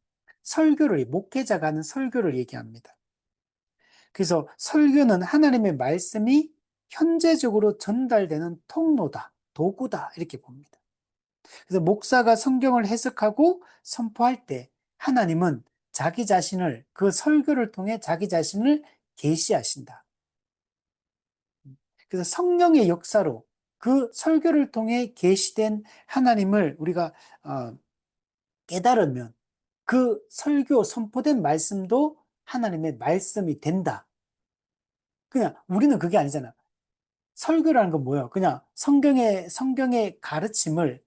목회자가 하는 설교를 얘기합니다. 그래서 설교는 하나님의 말씀이 현재적으로 전달되는 통로다, 도구다 이렇게 봅니다. 그래서 목사가 성경을 해석하고 선포할 때 하나님은 그 설교를 통해 자기 자신을 계시하신다. 그래서 성령의 역사로 그 설교를 통해 계시된 하나님을 우리가 깨달으면 그 설교 선포된 말씀도 하나님의 말씀이 된다. 그냥 우리는 그게 아니잖아. 설교라는 건 뭐예요? 그냥 성경의 가르침을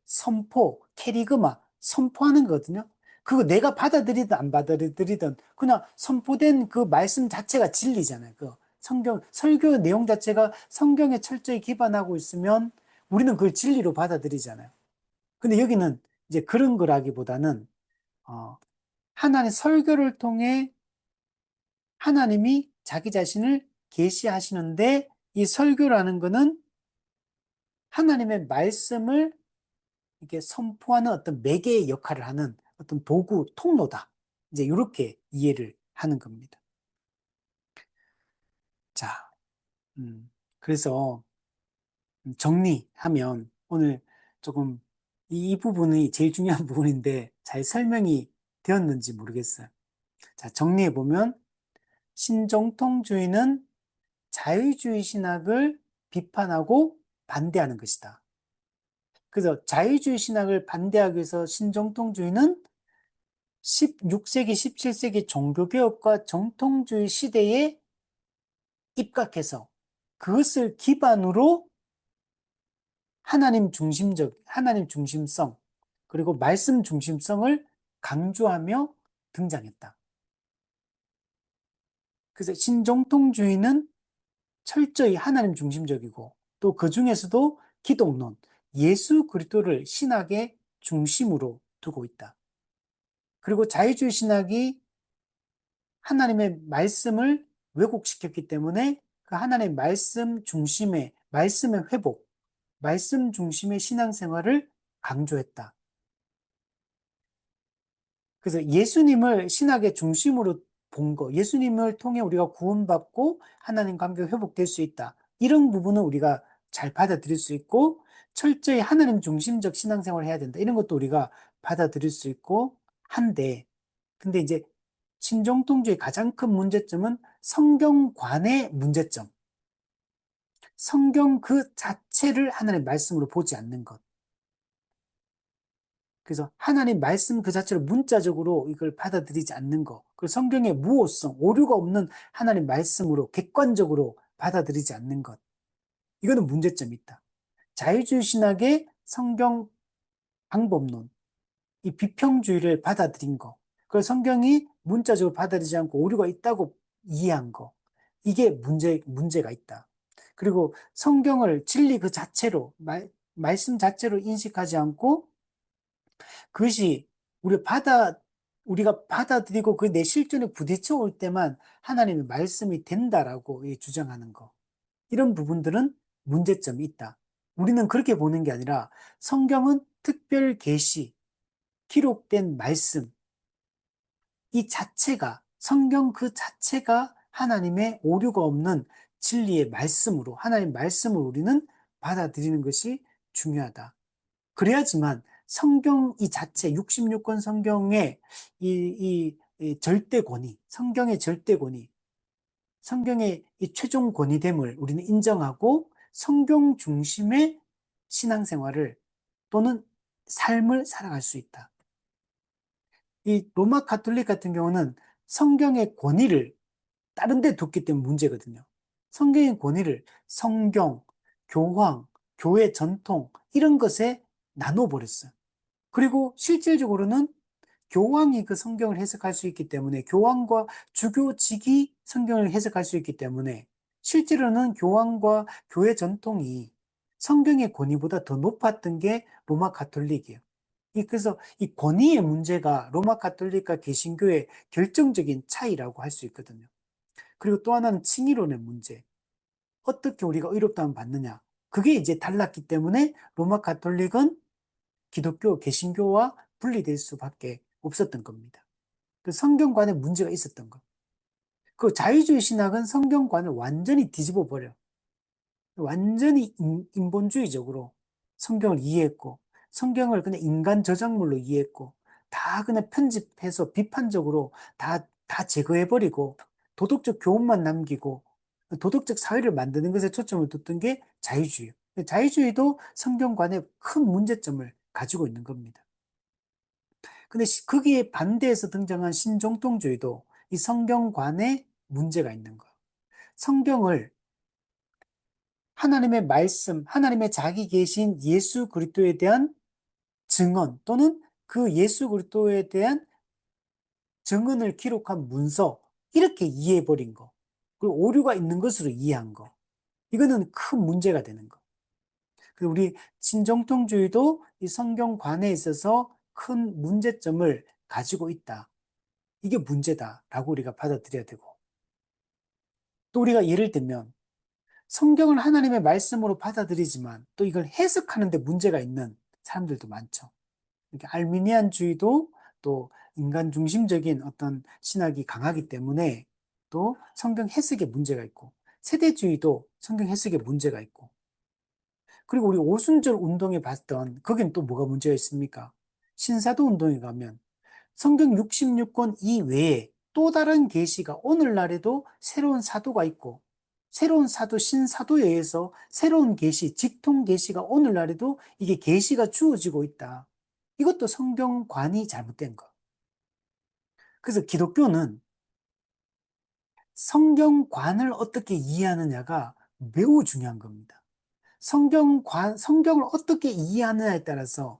캐리그마, 선포하는 거거든요. 그거 내가 받아들이든 안 받아들이든 그냥 선포된 그 말씀 자체가 진리잖아요. 설교 내용 자체가 성경에 철저히 기반하고 있으면 우리는 그걸 진리로 받아들이잖아요. 근데 여기는 이제 그런 거라기보다는 하나님의 설교를 통해 하나님이 자기 자신을 계시하시는데 이 설교라는 거는 하나님의 말씀을 이렇게 선포하는 어떤 매개의 역할을 하는 어떤 도구, 통로다. 이제 이렇게 이해를 하는 겁니다. 자, 그래서 정리하면 오늘 조금 이 부분이 제일 중요한 부분인데 잘 설명이 되었는지 모르겠어요. 자, 정리해보면 신정통주의는 자유주의 신학을 비판하고 반대하는 것이다. 그래서 자유주의 신학을 반대하기 위해서 신정통주의는 16세기, 17세기 종교개혁과 정통주의 시대에 입각해서 그것을 기반으로 하나님 중심성, 그리고 말씀 중심성을 강조하며 등장했다. 그래서 신정통주의는 철저히 하나님 중심적이고 또 그 중에서도 기독론, 예수 그리스도를 신학의 중심으로 두고 있다. 그리고 자유주의 신학이 하나님의 말씀을 왜곡시켰기 때문에 그 하나님의 말씀 중심의 말씀의 회복, 말씀 중심의 신앙생활을 강조했다. 그래서 예수님을 신학의 중심으로 본 거, 예수님을 통해 우리가 구원받고 하나님 관계가 회복될 수 있다. 이런 부분은 우리가 잘 받아들일 수 있고 철저히 하나님 중심적 신앙생활을 해야 된다. 이런 것도 우리가 받아들일 수 있고 한데 근데 이제 신정통주의 가장 큰 문제점은 성경관의 문제점. 성경 그 자체를 하나님의 말씀으로 보지 않는 것. 그래서 하나님 말씀 그 자체로 문자적으로 이걸 받아들이지 않는 것. 그리고 성경의 무오성, 오류가 없는 하나님 말씀으로 객관적으로 받아들이지 않는 것. 이거는 문제점이 있다. 자유주의 신학의 성경 방법론, 이 비평주의를 받아들인 거. 그걸 성경이 문자적으로 받아들이지 않고 오류가 있다고 이해한 거. 이게 문제가 있다. 그리고 성경을 진리 그 자체로, 말씀 자체로 인식하지 않고 그것이 우리가 받아들이고 그 내 실존에 부딪혀 올 때만 하나님의 말씀이 된다라고 주장하는 거. 이런 부분들은 문제점이 있다. 우리는 그렇게 보는 게 아니라 성경은 특별 계시, 기록된 말씀, 이 자체가, 성경 그 자체가 하나님의 오류가 없는 진리의 말씀으로, 하나님의 말씀을 우리는 받아들이는 것이 중요하다. 그래야지만 성경 이 자체, 66권 성경의 이 절대 권위, 성경의 절대 권위, 성경의 이 최종 권위됨을 우리는 인정하고 성경 중심의 신앙생활을 또는 삶을 살아갈 수 있다. 이 로마 가톨릭 같은 경우는 성경의 권위를 다른 데 뒀기 때문에 문제거든요. 성경의 권위를 성경, 교황, 교회 전통 이런 것에 나눠버렸어요. 그리고 실질적으로는 교황이 그 성경을 해석할 수 있기 때문에 교황과 주교직이 성경을 해석할 수 있기 때문에 실제로는 교황과 교회 전통이 성경의 권위보다 더 높았던 게 로마 가톨릭이에요. 그래서 이 권위의 문제가 로마 가톨릭과 개신교의 결정적인 차이라고 할 수 있거든요. 그리고 또 하나는 칭의론의 문제. 어떻게 우리가 의롭다함을 받느냐. 그게 이제 달랐기 때문에 로마 가톨릭은 기독교, 개신교와 분리될 수밖에 없었던 겁니다. 그 성경관에 문제가 있었던 것. 그 자유주의 신학은 성경관을 완전히 뒤집어 버려. 완전히 인본주의적으로 성경을 이해했고, 성경을 그냥 인간 저작물로 이해했고, 다 그냥 편집해서 비판적으로 다 제거해버리고, 도덕적 교훈만 남기고, 도덕적 사회를 만드는 것에 초점을 뒀던 게 자유주의. 자유주의도 성경관에 큰 문제점을 가지고 있는 겁니다. 근데 거기에 반대해서 등장한 신정통주의도 이 성경관에 문제가 있는 거예요. 성경을 하나님의 말씀, 하나님의 자기 계신 예수 그리스도에 대한 증언 또는 그 예수 그리스도에 대한 증언을 기록한 문서 이렇게 이해해버린 거. 그리고 오류가 있는 것으로 이해한 거. 이거는 큰 문제가 되는 거. 그리고 우리 신정통주의도 이 성경관에 있어서 큰 문제점을 가지고 있다. 이게 문제다라고 우리가 받아들여야 되고, 또 우리가 예를 들면 성경을 하나님의 말씀으로 받아들이지만 또 이걸 해석하는 데 문제가 있는 사람들도 많죠. 이렇게 알미니안주의도 또 인간 중심적인 어떤 신학이 강하기 때문에 또 성경 해석에 문제가 있고, 세대주의도 성경 해석에 문제가 있고, 그리고 우리 오순절 운동에 봤던 거긴 또 뭐가 문제가 있습니까? 신사도 운동에 가면 성경 66권 이외에 또 다른 계시가 오늘날에도 새로운 사도가 있고, 새로운 사도, 신사도에 의해서 새로운 계시, 직통 계시가 오늘날에도 이게 계시가 주어지고 있다. 이것도 성경관이 잘못된 거. 그래서 기독교는 성경관을 어떻게 이해하느냐가 매우 중요한 겁니다. 성경을 어떻게 이해하느냐에 따라서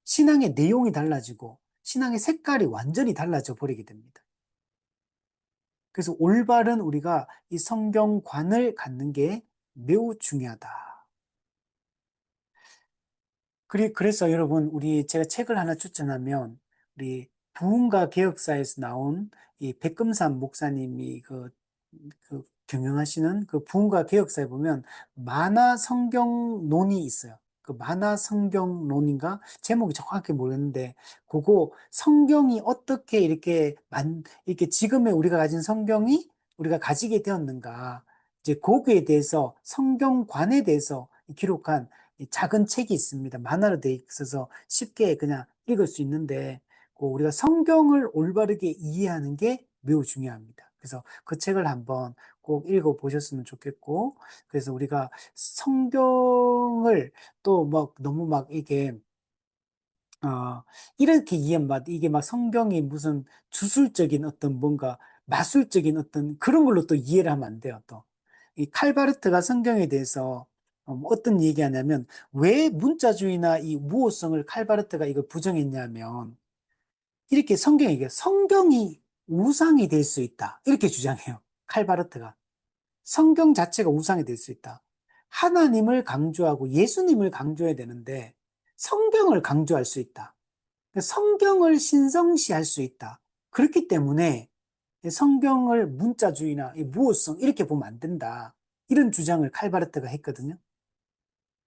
신앙의 내용이 달라지고 신앙의 색깔이 완전히 달라져 버리게 됩니다. 그래서 올바른 우리가 이 성경관을 갖는 게 매우 중요하다. 그래서 여러분, 제가 책을 하나 추천하면, 우리 부흥가 개혁사에서 나온 이 백금산 목사님이 그 경영하시는 그 부흥가 개혁사에 보면 만화 성경론이 있어요. 그 만화 성경론인가? 제목이 정확히 모르겠는데, 그거 성경이 어떻게 이렇게 지금의 우리가 가진 성경이 우리가 가지게 되었는가. 이제 거기에 대해서 성경관에 대해서 기록한 이 작은 책이 있습니다. 만화로 돼 있어서 쉽게 그냥 읽을 수 있는데, 우리가 성경을 올바르게 이해하는 게 매우 중요합니다. 그래서 그 책을 한번 꼭 읽어보셨으면 좋겠고, 그래서 우리가 성경을 또 너무 이렇게 이해하면 이게 막 성경이 무슨 주술적인 어떤 뭔가 마술적인 어떤 그런 걸로 또 이해를 하면 안 돼요, 또. 이 칼바르트가 성경에 대해서 어떤 얘기하냐면, 왜 문자주의나 이 무호성을 칼바르트가 이걸 부정했냐면, 이렇게 성경이 우상이 될 수 있다. 이렇게 주장해요. 칼바르트가. 성경 자체가 우상이 될 수 있다. 하나님을 강조하고 예수님을 강조해야 되는데 성경을 강조할 수 있다. 성경을 신성시할 수 있다. 그렇기 때문에 성경을 문자주의나 무호성 이렇게 보면 안 된다. 이런 주장을 칼바르트가 했거든요.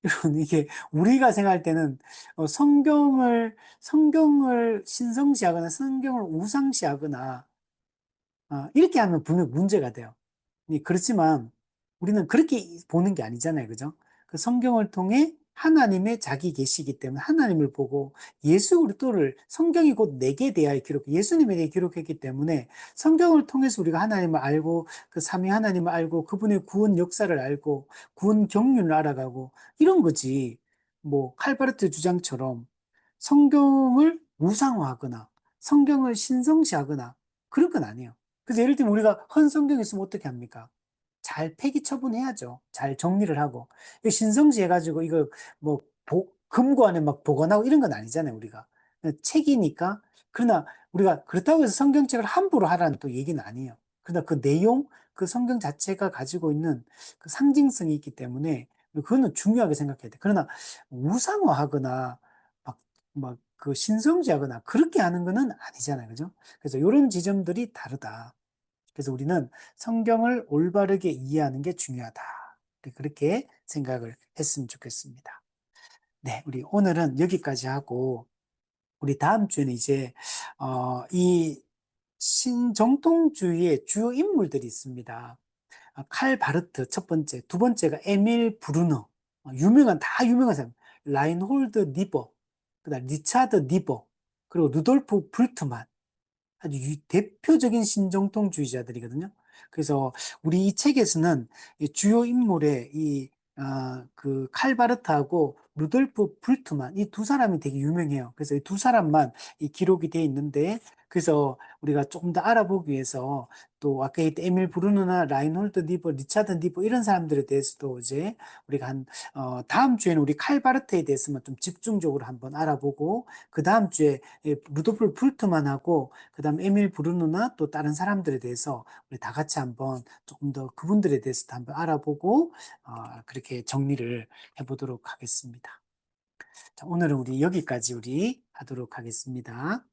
여러분, 이게 우리가 생각할 때는 성경을 신성시하거나 성경을 우상시하거나 이렇게 하면 분명 문제가 돼요. 그렇지만 우리는 그렇게 보는 게 아니잖아요. 그죠? 그 성경을 통해 하나님의 자기 계시기 때문에 하나님을 보고 예수 그리스도를 성경이 곧 내게 대하여 예수님에 대해 기록했기 때문에 성경을 통해서 우리가 하나님을 알고 그 삼위 하나님을 알고 그분의 구원 역사를 알고 구원 경륜을 알아가고 이런 거지. 칼바르트 주장처럼 성경을 우상화하거나 성경을 신성시하거나 그런 건 아니에요. 그래서 예를 들면 우리가 헌 성경 있으면 어떻게 합니까? 잘 폐기 처분해야죠. 잘 정리를 하고. 신성시 해가지고 이거 금고 안에 막 보관하고 이런 건 아니잖아요, 우리가. 책이니까. 그러나 우리가 그렇다고 해서 성경책을 함부로 하라는 또 얘기는 아니에요. 그러나 그 내용, 그 성경 자체가 가지고 있는 그 상징성이 있기 때문에 그거는 중요하게 생각해야 돼. 그러나 우상화하거나 그 신성시하거나 그렇게 하는 거는 아니잖아요. 그죠? 그래서 이런 지점들이 다르다. 그래서 우리는 성경을 올바르게 이해하는 게 중요하다. 그렇게 생각을 했으면 좋겠습니다. 네, 우리 오늘은 여기까지 하고, 우리 다음 주에는 이제, 이 신정통주의의 주요 인물들이 있습니다. 칼 바르트 첫 번째, 두 번째가 에밀 브루너, 다 유명한 사람, 라인홀드 니버, 그다음 리차드 니버, 그리고 루돌프 불트만, 아주 대표적인 신정통주의자들이거든요. 그래서 우리 이 책에서는 이 주요 인물의 그 칼바르트하고 루돌프 불트만, 이 두 사람이 되게 유명해요. 그래서 이 두 사람만 이 기록이 돼 있는데, 그래서 우리가 조금 더 알아보기 위해서 또 아까 했던 에밀 브루너나 라인홀드 니버, 리차드 니버 이런 사람들에 대해서도 이제 우리가 다음 주에는 우리 칼 바르트에 대해서만 좀 집중적으로 한번 알아보고, 그 다음 주에 루돌프 불트만하고 그 다음 에밀 브루너나 또 다른 사람들에 대해서 우리 다 같이 한번 조금 더 그분들에 대해서도 한번 알아보고 그렇게 정리를 해보도록 하겠습니다. 자, 오늘은 우리 여기까지 우리 하도록 하겠습니다.